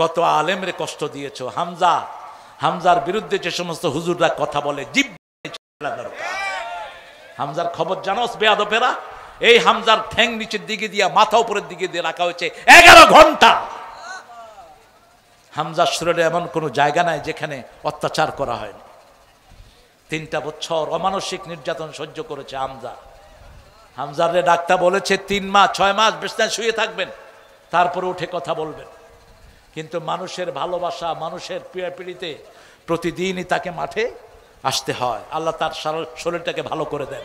কত আলেমরে কষ্ট দিয়েছো। হামজার বিরুদ্ধে যে সমস্ত হুজুররা কথা বলে, জিভ হামজার খবর জানোস বেয়াদপেরা? এই হামজার ঠ্যাং নিচের দিকে দিয়া মাথা উপরের দিকে দিয়ে রাখা হয়েছে 11 ঘন্টা। হামজার শরীরে এমন কোনো জায়গা নাই যেখানে অত্যাচার করা হয়নি। 3টা বছর অমানসিক নির্যাতন সহ্য করেছে হামজারে ডাক্তার বলেছে 6 মাস বিছানায় শুয়ে থাকবেন, তারপরে উঠে কথা বলবেন। কিন্তু মানুষের ভালোবাসা, মানুষের পিড়িতে প্রতিদিনই তাকে মাঠে আসতে হয়। আল্লাহ তার শরীরটাকে ভালো করে দেন।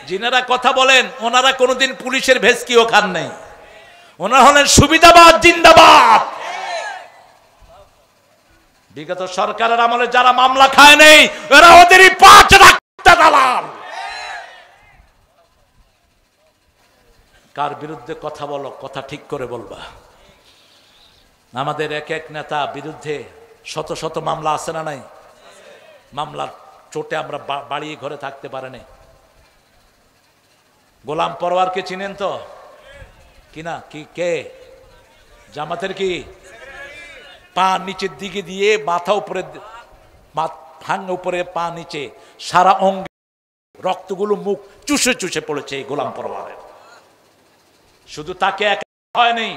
যিনারা কথা বলেন ওনারা কোনোদিন পুলিশের ভেস্কিও খান নাই, ওনারা হলেন সুবিধাবাদ জিন্দাবাদ। বিগত সরকারের আমলে যারা মামলা খায় নেই এরা ওদেরই 5 রাখতা দালাল। কার বিরুদ্ধে কথা বলো, কথা ঠিক করে বলবা। আমাদের এক নেতা বিরুদ্ধে শত শত মামলা আছে না নাই? মামলার চোটে আমরা বাড়ি ঘরে থাকতে পারেনি। গোলাম পরওয়ারকে চিনেন তো কিনা? কি কে? জামাতের কি? পা নিচের দিকে দিয়ে মাথা উপরে, ভাঙা উপরে, পা নিচে, সারা অঙ্গে রক্তগুলো মুখ চুষে চুষে পড়েছে এই গোলাম পরওয়ারের। শুধু তাকে একা হয়নি,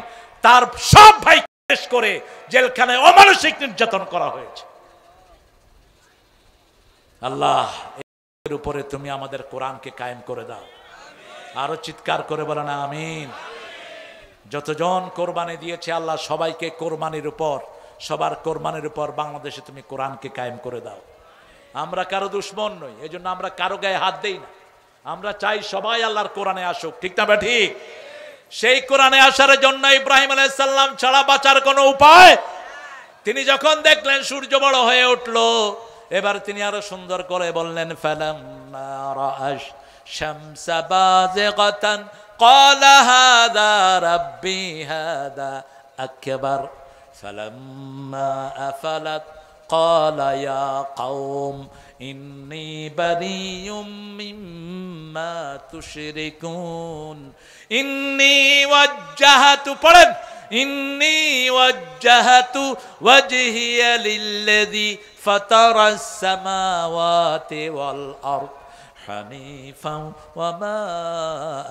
তার সব ভাই শেষ করে জেলখানায় অমানসিক নির্যাতন করা হয়েছে। আল্লাহ এর উপরে তুমি আমাদের কোরআনকে কায়েম করে দাও। আরো চিৎকার করে বলেন আমিন। যতজন কোরবানি দিয়েছে আল্লাহ সবাইকে কোরবানির উপর, সবার কোরবানির উপর বাংলাদেশে তুমি কোরআনকে কায়েম করে দাও। আমরা কারো দুশ্মন নই, এই জন্য আমরা কারো গায়ে হাত দেই না। আমরা চাই সবাই আল্লাহর কোরআনে আসুক, ঠিক না? ঠিক। সেই কোরআনে আসার জন্য ইব্রাহিম আলাইহিস সালাম ছাড়া বাঁচার কোনো উপায়। তিনি যখন দেখলেন সূর্য বড় হয়ে উঠলো, এবার তিনি আরো সুন্দর করে বললেন ফালাম্মা রাআশ শামসা বাযিগাতান ক্বালা হাযা রাব্বি হাযা আকবার ফালাম্মা আফালাত ক্বালা ইয়া কওম ইন্নী বারিয়ুম মিম্মা তুশরিকুন ইন্নী ওয়াজ্জাহাতু, পড়েন, ইন্নী ওয়াজ্জাহাতু ওয়াজহিয়া লিল্লাযী ফাতারাস সামাওয়াতি ওয়াল আরদ হানিফান ওয়া মা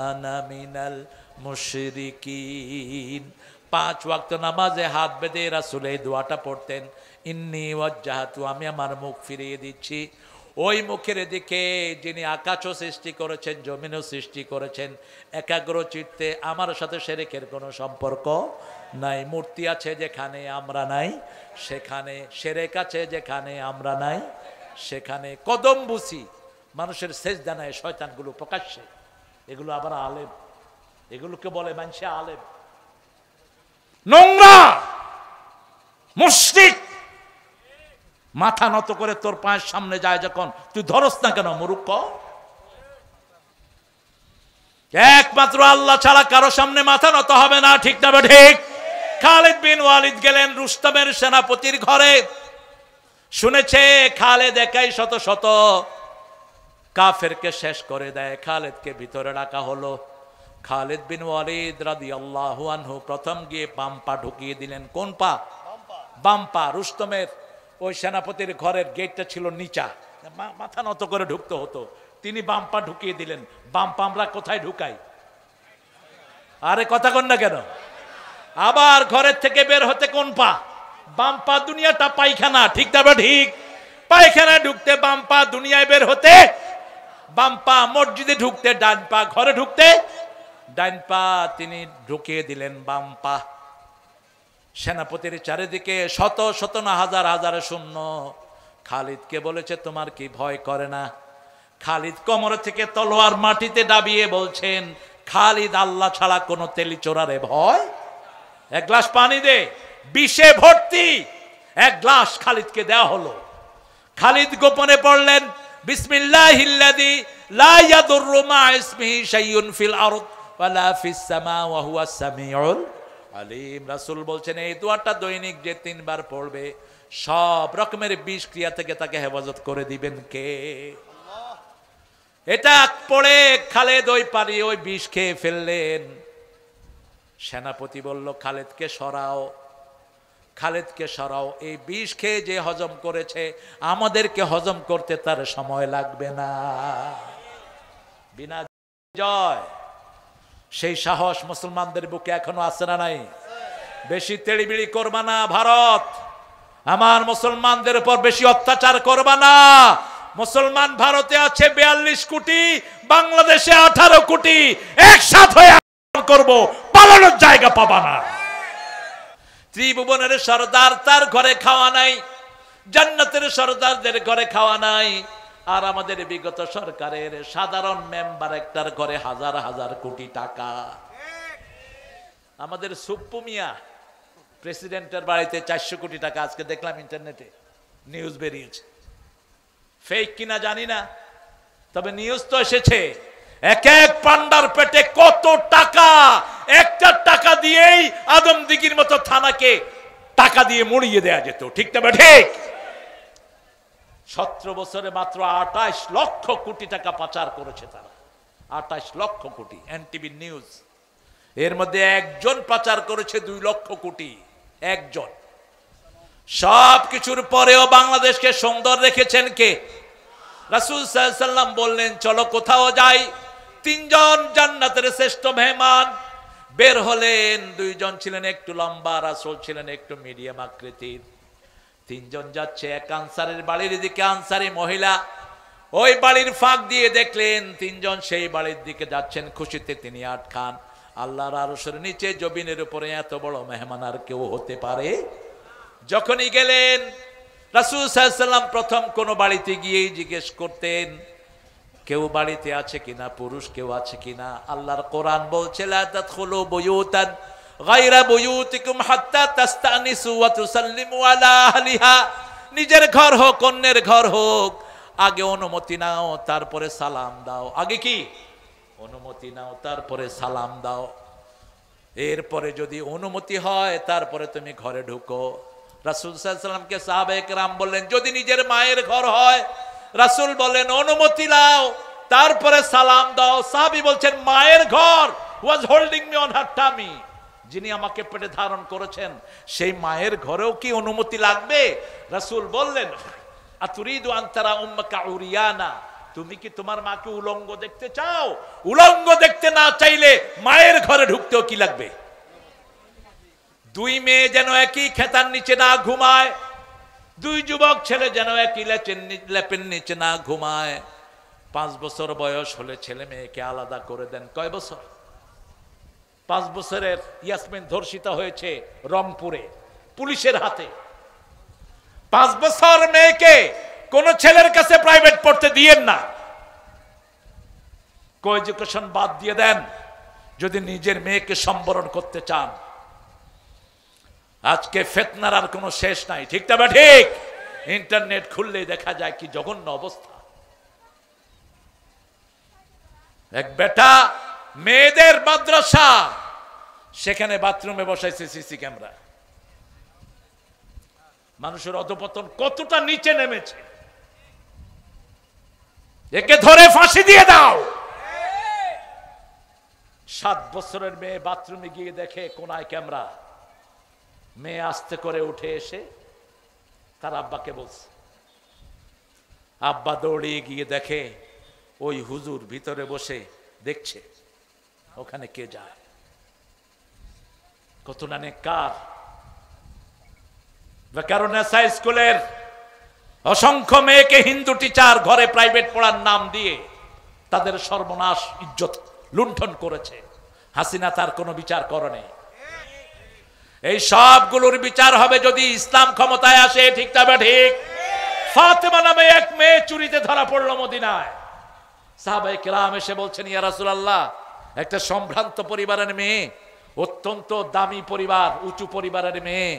আনা মিনাল মুশরিকিন। 5 ওয়াক্ত নামাজে হাত বেঁধে রাসূল এই দোয়াটা পড়তেন, ইন্নী ওয়াজ্জাহাতু, আমি আমার মুখ ফিরিয়ে দিচ্ছি ওই মুখের দিকে যিনি আকাশও সৃষ্টি করেছেন, জমিনও সৃষ্টি করেছেন, একাগ্র চিত্তে। আমার সাথে শিরকের কোনো সম্পর্ক নাই। মূর্তি আছে যেখানে আমরা নাই সেখানে, শিরক আছে যেখানে আমরা নাই সেখানে, কদম বুসি মানুষের সেজদা নেয় শয়তানগুলো প্রকাশ্যে। এগুলো আবার আলেম, এগুলোকে বলে মানুষে আলেম। নোংরা মুশরিক মাথা নত করে তোর পায়ের সামনে যায় যখন, তুই ধরস না কেন মূর্খ? একমাত্র আল্লাহ ছাড়া কারো সামনে মাথা নত হবে না, ঠিক না? ঠিক। খালিদ বিন ওয়ালিদ গেলেন রুস্তমের সেনাপতির ঘরে, শুনেছে খালিদ একাই শত শত কাফেরকে শেষ করে দেয়। খালিদকে ভিতরে রাখা হলো। খালিদ বিন ওয়ালিদ রাদিয়াল্লাহু আনহু প্রথম গিয়ে বাম পা ঢুকিয়ে দিলেন। কোন পা? বাম পা। রুস্তমের ওই সেনাপতির ঘরের গেটটা ছিল নিচা, মাথা নত করে ঢুকতে হতো, তিনি বাম পা ঢুকিয়ে দিলেন। বাম পা আমরা কোথায় ঢুকাই? আরে কথা কন না কেন? আবার ঘরের থেকে বের হতে কোন পা? বাম পা। দুনিয়াটা পায়খানা, ঠিক না? ঠিক। পায়খানা ঢুকতে বাম পা, দুনিয়ায় বের হতে বাম পা। মসজিদে ঢুকতে ডান পা, ঘরে ঢুকতে ডান পা। তিনি ঢুকিয়ে দিলেন বাম পা। সেনাপতির চারিদিকে শত শত না হাজার হাজার সৈন্য। খালিদকে বলেছে তোমার কি ভয় করে না? খালিদ কোমর থেকে তলোয়ার মাটিতে দাবিয়ে বলছেন, খালিদ আল্লাহ ছাড়া কোনো তেলিচোরারে ভয়? 1 গ্লাস পানি দে, বিষে ভর্তি 1 গ্লাস খালিদকে দেওয়া হলো। খালিদ গোপনে পড়লেন বিসমিল্লাহিল্লাযী লা ইয়াদুররু মা ইসমিহি শাইউন ফিল আরদ ওয়ালা ফিস সামা ওয়া হুয়াস সামিউল আলিম। রাসূল বলছেন এই দোয়াটা দৈনিক যে 3 বার পড়বে সব রকমের বিষ ক্রিয়া থেকে তাকে হেফাজত করে দিবেন কে? আল্লাহ। এটা পড়ে খালিদ ওই বিষ খেয়ে ফেললেন। সেনাপতি বলল খালিদকে সরাও। খালেদকে সরাও। এই বিষ খেয়ে যে হজম করেছে, আমাদেরকে হজম করতে তার সময় লাগবে না। বিনা জয়, সেই সাহস মুসলমানদের বুকে এখনো আছে না নাই? বেশি তেড়িবিড়ি করবা না ভারত, আমার মুসলমানদের উপর বেশি অত্যাচার করবা না। মুসলমান ভারতে আছে 42 কোটি, বাংলাদেশে 18 কোটি, একসাথে হয়ে করব, পালানোর জায়গা পাবা না। ত্রিভুবনের সরদার, তার ঘরে খাওয়া নাই, জান্নাতের সরদারদের ঘরে খাওয়া নাই। আর আমাদের বিগত সরকারের সাধারণ মেম্বার একটার ঘরে হাজার হাজার কোটি টাকা। আমাদের সুপ্পু মিয়া প্রেসিডেন্টের বাড়িতে 400 কোটি টাকা, আজকে দেখলাম ইন্টারনেটে নিউজ বেরিয়েছে, ফেক কিনা জানি না, তবে নিউজ তো এসেছে। এক এক পান্ডার পেটে কত টাকা, একটা টাকা দিয়েই আদমদিঘির মতো থানাকে টাকা দিয়ে মুড়িয়ে দেয়া যেত, ঠিক না ঠিক? 17 বছরে মাত্র 28 লক্ষ কোটি টাকা পাচার করেছে তারা, 28 লক্ষ কোটি। এনটিভি নিউজ, এর মধ্যে একজন পাচার করেছে 2 লক্ষ কোটি, একজন। সব কিছুর পরেও বাংলাদেশকে সুন্দর রেখেছেন কে? রাসূল সাল্লাল্লাহু আলাইহি ওয়াসাল্লাম বললেন, চলো কোথাও যাই। 3 জন জান্নাতের শ্রেষ্ঠ মেহমান বের হলেন। 2 জন ছিলেন একটু লম্বা, রাসূল ছিলেন একটু মিডিয়াম আকৃতির। 3 জন যাচ্ছে এক আনসারের বাড়ির দিকে, আনসারি মহিলা। ওই বাড়ির ফাঁক দিয়ে দেখলেন 3 জন সেই বাড়ির দিকে যাচ্ছেন, খুশিতে তিনি আটখান। আল্লাহর আরশের নিচে জমিনের উপরে এত বড় মেহমান আর কেউ হতে পারে? যখনই গেলেন রাসূল সাল্লাল্লাহু আলাইহি ওয়াসাল্লাম প্রথম কোন বাড়িতে গিয়েই জিজ্ঞেস করতেন, কেউ বাড়িতে আছে কিনা, পুরুষ কেউ আছে কিনা। আল্লাহর কোরআন বলছে, লা তাদখুলু বুয়ুতান গায়রা বুয়ুতিকুম হাত্তা তাস্তানিসু ওয়া তুসাল্লিমু আলা আহলিহা। নিজের ঘর হোক, অন্যের ঘর হোক, আগে অনুমতি নাও, তারপরে সালাম দাও। আগে কি? অনুমতি নাও, তারপরে সালাম দাও। এরপরে যদি অনুমতি হয় তারপরে তুমি ঘরে ঢুকো। রাসূল সাল্লাল্লাহু আলাইহি ওয়াসাল্লামকে সাহাবায়ে কেরাম বললেন, যদি নিজের মায়ের ঘর হয়, রাসূল বলেন অনুমতি নাও, তারপরে সালাম দাও। সাহাবী বলছেন, মায়ের ঘর, was holding me on her tummy, যিনি আমাকে পেটে ধারণ করেছেন, সেই মায়ের ঘরেও কি অনুমতি লাগবে? রাসূল বললেন, আতুরিদু আন তারা উম্মাকা উরিয়ানা, তুমি কি তোমার মাকে উলঙ্গ দেখতে চাও? উলঙ্গ দেখতে না চাইলে মায়ের ঘরে ঢুকতেও কি লাগবে? 2 মেয়ে যেন একই খেতার নিচে না ঘুমায়, 2 যুবক ছেলে যেন একই লেপের নিচে না ঘুমায়। 5 বছর বয়স হলে ছেলে মেয়েকে আলাদা করে দেন। কয় বছর? 5 বছরের ইয়াসমিন ধর্ষিতা হয়েছে রংপুরে পুলিশের হাতে। 5 বছর মেয়েকে কোন ছেলের কাছে প্রাইভেট পড়তে দিয়েন না, কো এডুকেশন বাদ দিয়ে দেন যদি নিজের মেয়েকে সম্বরণ করতে চান। আজকে ফিতনার আর কোনো শেষ নাই, ঠিক না ঠিক? ইন্টারনেট খুললেই দেখা যায় কি জঘন্য অবস্থা। এক বেটা মেয়েদের মাদ্রাসা, সেখানে বাথরুমে বসাইছে সিসি ক্যামেরা। মানুষের অধপতন কতটা নিচে নেমেছে, একে ধরে ফাঁসি দিয়ে দাও। 7 বছরের মেয়ে বাথরুমে গিয়ে দেখে কোনায় ক্যামেরা। মেয়ে আস্তে করে উঠে এসে তার আব্বাকে বলছে, আব্বা দৌড়িয়ে গিয়ে দেখে ওই হুজুর ভিতরে বসে দেখছে ওখানে কে যায়। কত না নেককার। বেকারুন্নেসা স্কুলের অসংখ্য মেয়েকে হিন্দু টিচার ঘরে প্রাইভেট পড়ার নাম দিয়ে তাদের সর্বনাশ, ইজ্জত লুণ্ঠন করেছে। হাসিনা তার কোনো বিচার করেনি। এই সবগুলোর বিচার হবে যদি ইসলাম ক্ষমতায় আসে, ঠিক তবে ঠিক। ফাতেমা নামে এক মেয়ে চুরিতে ধরা পড়লো মদিনায়। সাহাবায়ে কেরাম এসে বলছেন, ইয়া রাসূলুল্লাহ, একটা সম্ভ্রান্ত পরিবারের মেয়ে, অত্যন্ত দামি পরিবার, উঁচু পরিবারের মেয়ে।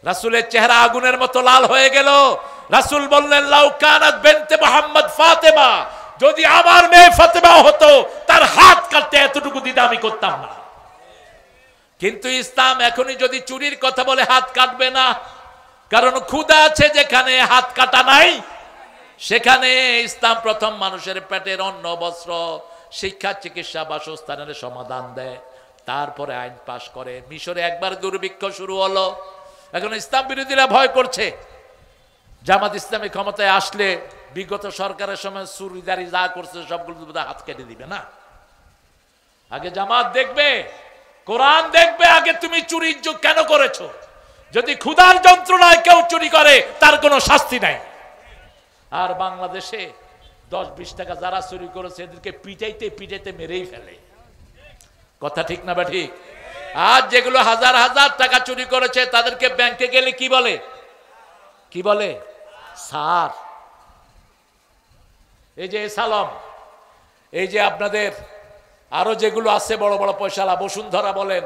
রাসূলের চেহারা আগুনের মতো লাল হয়ে গেল। রাসূল বললেন, লাউ কানাত বিনতে মুহাম্মদ ফাতেমা, যদি আমার মেয়ে ফাতেমা হতো তার হাত কাটতে এতটুকু দ্বিধা আমি করতাম না। কিন্তু ইসলাম এখনই যদি চুরির কথা বলে হাত কাটবে না, কারণ ক্ষুধা আছে যেখানে হাত কাটা নাই সেখানে ইসলাম প্রথম মানুষের পেটের অন্ন, বস্ত্র, শিক্ষা, চিকিৎসা, বাসস্থানের সমাধান দেয়, তারপরে আইন পাশ করে। মিশরে একবার দুর্ভিক্ষ শুরু হলো, এখন ইসলাম বিরোধীরা ভয় করছে জামাত ইসলামী ক্ষমতায় আসলে বিগত সরকারের সময় চুরিদারি যা করছে সবগুলো হাত কেটে দিবে না। আগে জামাত দেখবে, কোরআন দেখবে, আগে তুমি চুরি কেন করেছো। যদি ক্ষুধার যন্ত্রণায় কেউ চুরি করে তার কোনো শাস্তি নাই। আর বাংলাদেশে 10-20 টাকা যারা চুরি করেছে এদেরকে পিটাইতে পিটাইতে মেরেই ফেলে। কথা ঠিক না বা ঠিক? আর যেগুলো হাজার হাজার টাকা চুরি করেছে তাদেরকে ব্যাংকে গেলে কি বলে? কি বলে? স্যার। এই যে সালাম, এই যে আপনাদের আরো যেগুলো আছে বড় বড় পয়সালা, বসুন্ধরা বলেন,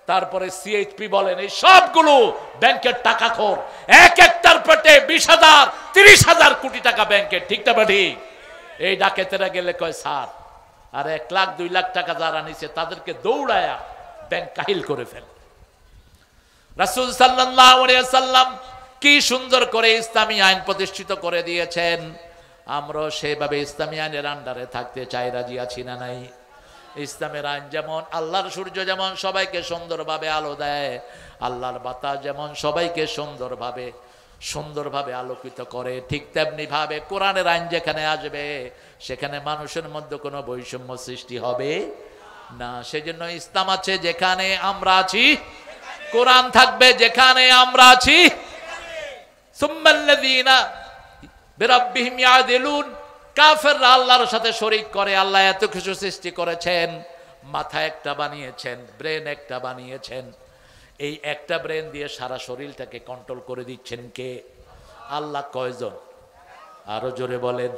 তারপরে সিএইচপি বলেন, এই সবগুলো ব্যাংকের টাকা খোর। এক একটার পেটে 20,000 30,000 কোটি টাকা ব্যাংকের। ঠিক না বা ঠিক? এই ডাকাতেরা গেলে কয় স্যার, আর 1 লাখ 2 লাখ টাকা যারা নিছে তাদেরকে দৌড়ায়া ব্যাংক কাহিল করে ফেলে। রাসূল সাল্লাল্লাহু আলাইহি ওয়াসাল্লাম কি সুন্দর করে ইসলামী আইন প্রতিষ্ঠিত করে দিয়েছেন। আমরা সেভাবে ইসলামী আইনের আন্ডারে থাকতে চাই, রাজি আছি না নাই? ইসলামের আইন যেমন আল্লাহর সূর্য যেমন সবাইকে সুন্দরভাবে আলো দেয়, আল্লাহর বাতাস যেমন সবাইকে সুন্দরভাবে আলোকিত করে, ঠিক তেমনি ভাবে কোরআনের আইন যেখানে আসবে সেখানে মানুষের মধ্যে কোনো বৈষম্য সৃষ্টি হবে না। সেজন্য ইসলাম আছে যেখানে আমরা আছি, কোরআন থাকবে যেখানে আমরা আছি। সুম্মাল্লাযীনা বিরাব্বিহিম ইয়াদিলুন, কাফেররা আল্লাহর সাথে শরীক করে। আল্লাহ এত কিছু সৃষ্টি করেছেন, মাথা একটা বানিয়েছেন, ব্রেন একটা বানিয়েছেন, এই একটা ব্রেন দিয়ে সারা শরীরটাকে কন্ট্রোল করে দিচ্ছেন কে? আল্লাহ। কয়জন? আরো জোরে বলেন।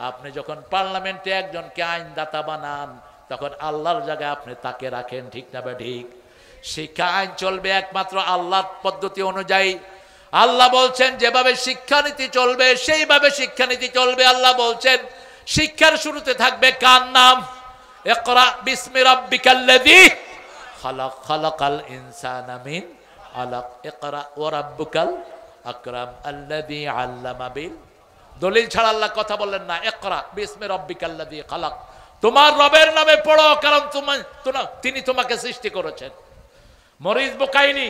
আপনি যখন পার্লামেন্টে একজনকে আইনদাতা বানান তখন আল্লাহর জায়গায় আপনি তাকে রাখেন। ঠিক না বা ঠিক? শিক্ষা আইন চলবে একমাত্র আল্লাহর পদ্ধতি অনুযায়ী। আল্লাহ বলছেন যেভাবে শিক্ষানীতি চলবে সেইভাবে শিক্ষানীতি চলবে। আল্লাহ বলছেন শিক্ষার শুরুতে থাকবে কার নাম? ইকরা বিসমি রাব্বিকাল্লাযী খালাক, খালাকাল ইনসানা মিন আলাক, ইকরা ওয়া রাব্বুকাল আকরাম আল্লাযী আল্লামা বিল। দলিল ছাড়া আল্লাহ কথা বললেন না। ইকরা বিসমি রাব্বিকাল্লাযী খালাক, তোমার রবের নামে পড়ো, কারণ তিনি তোমাকে সৃষ্টি করেছেন। মরিস বুকাইলি,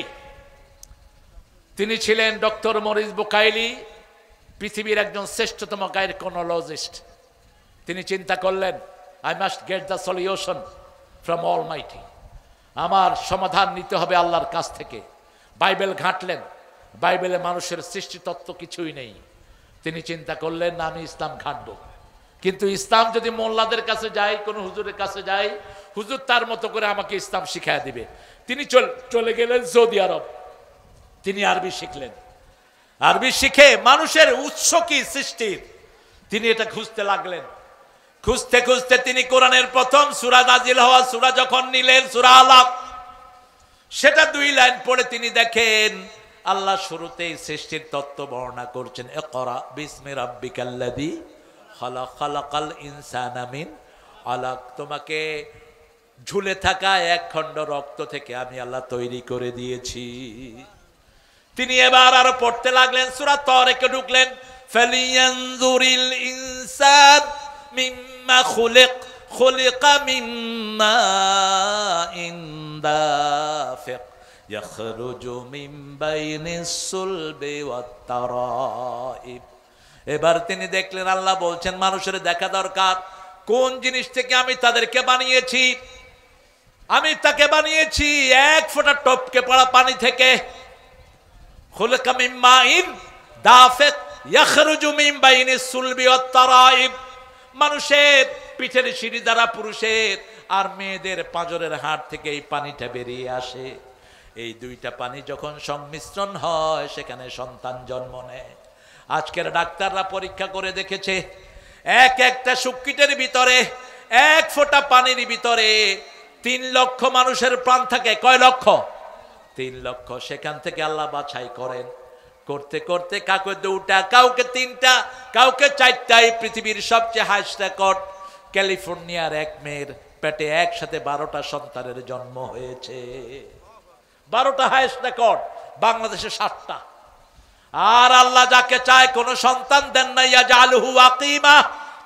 তিনি ছিলেন ডক্টর মরিস বুকাইলি, পৃথিবীর একজন শ্রেষ্ঠতম গাইনোকোলজিস্ট। তিনি চিন্তা করলেন I must get the solution from Almighty, আমার সমাধান নিতে হবে আল্লাহর কাছ থেকে। বাইবেল ঘাঁটলেন, বাইবেলে মানুষের সৃষ্টি তত্ত্ব কিছুই নেই। তিনি চিন্তা করলেন না, আমি ইসলাম ঘাঁটব। কিন্তু ইসলাম যদি মোল্লাদের কাছে যাই, কোনো হুজুরের কাছে যাই, হুজুর তার মতো করে আমাকে ইসলাম শিখায় দিবে। তিনি চলে গেলেন সৌদি আরব। তিনি আরবি শিখলেন। আরবি শিখে মানুষের উৎস কি সৃষ্টির তিনি এটা খুঁজতে লাগলেন। খুঁজতে খুঁজতে তিনি কোরআনের প্রথম সূরা নাজিল হওয়া সূরা যখন নিলেন, সূরা আলাক, সেটা 2 লাইন পড়ে তিনি দেখেন আল্লাহ শুরুতেই সৃষ্টির তত্ত্ব বর্ণনা করছেন। ইকরা বিসমি রাব্বিকাল্লাযী খালাক, খালাকাল ইনসানা মিন আলাক, তোমাকে ঝুলে থাকা এক খণ্ড রক্ত থেকে আমি আল্লাহ তৈরি করে দিয়েছি। তিনি এবার আরো পড়তে লাগলেন, সূরা তারিকে ঢুকলেন। ফালিয়ানজুরিল ইনসান মিম্মা খুলিক, খুলিকা মিম্মা ইনদাফিক ইয়াখরুজু মিন বাইনিস সুলবি ওয়াত তারাইব। এবার তিনি দেখলেন আল্লাহ বলছেন মানুষের দেখা দরকার কোন জিনিস থেকে আমি তাদেরকে বানিয়েছি। আমি তাকে বানিয়েছি 1 ফোঁটা টপকে পড়া পানি থেকে। খুলিকা মিন মাইন দাফিক ইয়াখরুজু মিন বাইনিস সুলবি ওয়াত তারাইব, মানুষের পিঠের সিঁড়ি দ্বারা পুরুষের আর মেয়েদের পাঁজরের হাড় থেকে এই পানিটা বেরিয়ে আসে। এই 2টা পানি যখন সংমিশ্রণ হয় সেখানে সন্তান জন্ম নেয়। আজকের ডাক্তাররা পরীক্ষা করে দেখেছে একটা শুক্কিটের ভিতরে 1 ফোঁটা পানির ভিতরে 3 লক্ষ মানুষের প্রাণ থাকে। কয় লক্ষ? 3 লক্ষ। সেখান থেকে আল্লাহ বাছাই করেন, করতে করতে কাউকে 2টা, কাউকে 3টা, কাউকে 4টা। এই পৃথিবীর সবচেয়ে হাইস্ট রেকর্ড ক্যালিফোর্নিয়ার এক মেয়ের পেটে একসাথে 12টা সন্তানের জন্ম হয়েছে। 12টা হাইস্ট রেকর্ড। বাংলাদেশে 7টা। আর আল্লাহ যাকে চায় কোনো সন্তান দেন না, ইয়াজআলুহু আকিমা,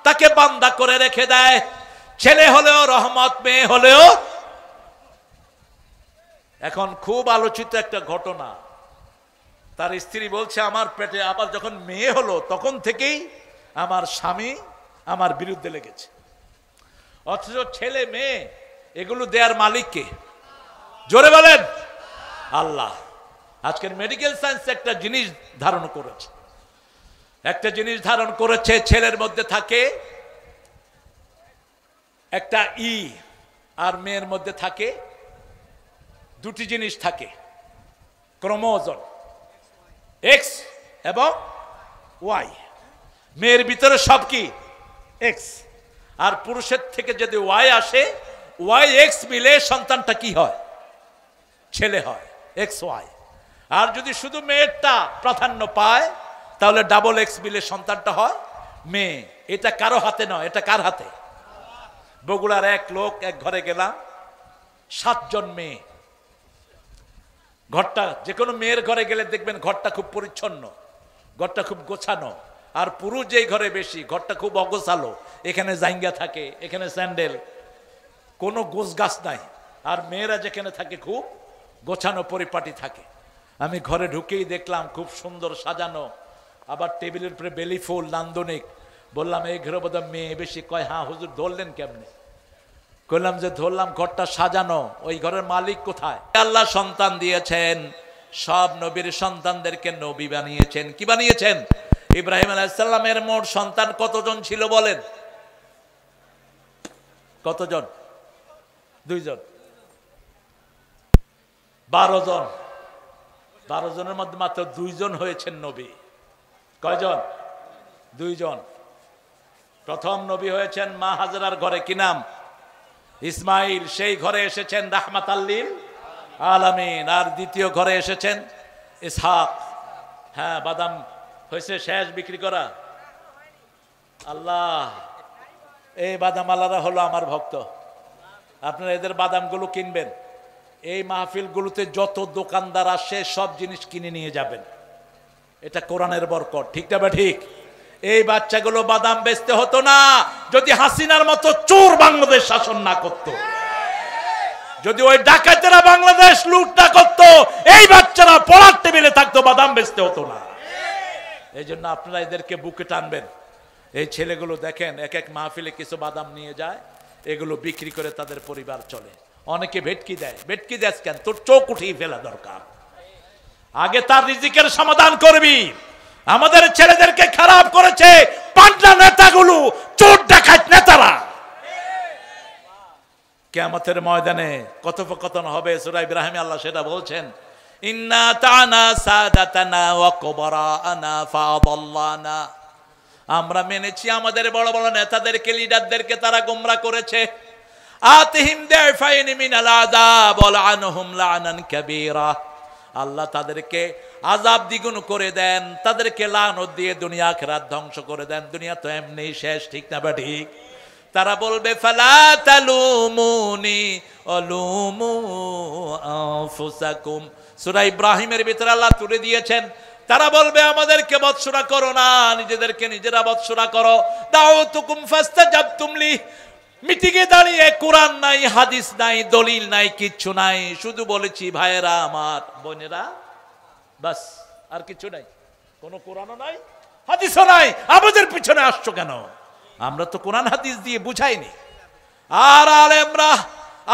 তাকে বান্দা করে রেখে দেয়। ছেলে হলেও রহমত, মেয়ে হলেও। এখন খুব আলোচিত একটা ঘটনা, তার স্ত্রী বলছে আমার পেটে আবার যখন মেয়ে হলো তখন থেকেই আমার স্বামী আমার বিরুদ্ধে লেগেছে। অথচ ছেলে মেয়ে এগুলো দেয়ার মালিক কে? জোরে বলেন আল্লাহ। আজকের মেডিকেল সায়েন্স একটা জিনিস ধারণ করেছে, ছেলের মধ্যে থাকে একটা ই আর মেয়ের মধ্যে থাকে দুটি জিনিস থাকে, ক্রোমোজোম এক্স এবং ওয়াই। মেয়ের ভিতরে সব কি এক্স, আর পুরুষের থেকে যদি ওয়াই আসে, ওয়াই এক্স মিলে সন্তানটা কি হয়? ছেলে হয়, এক্স ওয়াই। আর যদি শুধু মেয়েরটা প্রাধান্য পায় তাহলে ডাবল এক্স মিলে সন্তানটা হয় মেয়ে। এটা কারো হাতে নয়, এটা কার হাতে? বগুড়ার এক লোক, এক ঘরে গেলাম, 7 জন মেয়ে। ঘরটা, যে কোনো মেয়ের ঘরে গেলে দেখবেন ঘরটা খুব পরিচ্ছন্ন, ঘরটা খুব গোছানো। আর পুরুষ যেই ঘরে বেশি, ঘরটা খুব অগোছালো, এখানে জাইঙ্গা থাকে, এখানে স্যান্ডেল, কোনো গোছ গাছ নাই। আর মেয়েরা যেখানে থাকে খুব গোছানো পরিপাটি থাকে। আমি ঘরে ঢুকেই দেখলাম খুব সুন্দর সাজানো, আবার টেবিলের উপরে বেলি ফুল, নান্দনিক। বললাম এই ঘরে বোধহয় মেয়ে বেশি। কয় হ্যাঁ হুজুর, ধরলেন কেমনে? কইলাম যে ধরলাম, ঘরটা সাজানো। ওই ঘরের মালিক কোথায়? আল্লাহ সন্তান দিয়েছেন, সব নবীর সন্তানদেরকে নবী বানিয়েছেন। কি বানিয়েছেন? ইব্রাহিম আলাইহিস সালামের মোট সন্তান কতজন ছিল বলেন? কতজন? 2 জন। 12 জন। 12 জনের মধ্যে মাত্র 2 জন হয়েছেন নবী। কয়জন? 2 জন। প্রথম নবী হয়েছেন মা হাজরার ঘরে, কি নাম? ইসমাইল। সেই ঘরে এসেছেন রাহমাতাল লিল আলামিন। আর দ্বিতীয় ঘরে এসেছেন ইসহাক। হ্যাঁ, বাদাম হয়েছে শেষ বিক্রি করা। আল্লাহ, এই বাদামালারা হলো আমার ভক্ত। আপনারা এদের বাদামগুলো কিনবেন। এই মাহফিলগুলোতে যত দোকানদার আসে সব জিনিস কিনে নিয়ে যাবেন। এটা কোরআনের বরকত, ঠিক না? ঠিক। এই বাচ্চাগুলো বাদাম বেচতে হতো না যদি হাসিনার মতো চোর বাংলাদেশ শাসন না করত, যদি ওই ডাকাতেরা বাংলাদেশ লুট না করত, এই বাচ্চারা পড়ার টেবিলে থাকতো, বাদাম বেচতে হতো না। এই জন্য আপনারা এদেরকে বুকে টানবেন। এই ছেলেগুলো দেখেন এক এক মাহফিলে কিছু বাদাম নিয়ে যায়, এগুলো বিক্রি করে তাদের পরিবার চলে। অনেকে ভেটকি দেয়। ভেটকি দেয় কেন? তোর চোখ উঠিয়ে ফেলা দরকার। আগে তার রিজিকের সমাধান করবি। আমাদের ছেলেদেরকে খারাপ করেছে পান্ডা নেতাগুলো, চোর ডাকাত নেতারা। কিয়ামতের ময়দানে কথোপকথন হবে। সূরা ইব্রাহিমে আল্লাহ সেটা বলছেন, ইন্না তানা সাদাতানা ওয়া কুবরানা ফাদাল্লানা। আমরা মেনেছি আমাদের বড় বড় নেতাদেরকে, লিডারদেরকে, তারা গোমরা করেছে। আতিহিম দাফাইনি মিনাল আযাব ওয়া লাআনহুম লাআনান কাবীরা। আল্লাহ তাদেরকে আযাব দ্বিগুণ করে দেন, তাদেরকে লানত দিয়ে দুনিয়া আখিরাত ধ্বংস করে দেন। দুনিয়া তো এমনি শেষ, ঠিক না বা ঠিক? তারা বলবে ফালা তালুমুনি অলুমু আনফুসাকুম। সূরা ইব্রাহিমের ভিতরে আল্লাহ তুলে দিয়েছেন, তারা বলবে আমাদেরকে বৎসরা করো না, নিজেদেরকে নিজেরা বৎসরা করো। দাউতুকুম ফাস্তাজাবতুম লি। মিটিংয়ে দাঁড়িয়ে কোরআন নাই, হাদিস নাই, দলিল নাই, কিচ্ছু নাই, শুধু বলেছি ভাইয়েরা আমার, বোনেরা, বাস, আর কিছু নাই। কোনো কোরআনও নাই, হাদিসও নাই। আমাদের পিছনে আসছো কেন? আমরা তো কোরআন হাদিস দিয়ে বুঝাইনি। আর আলেমরা,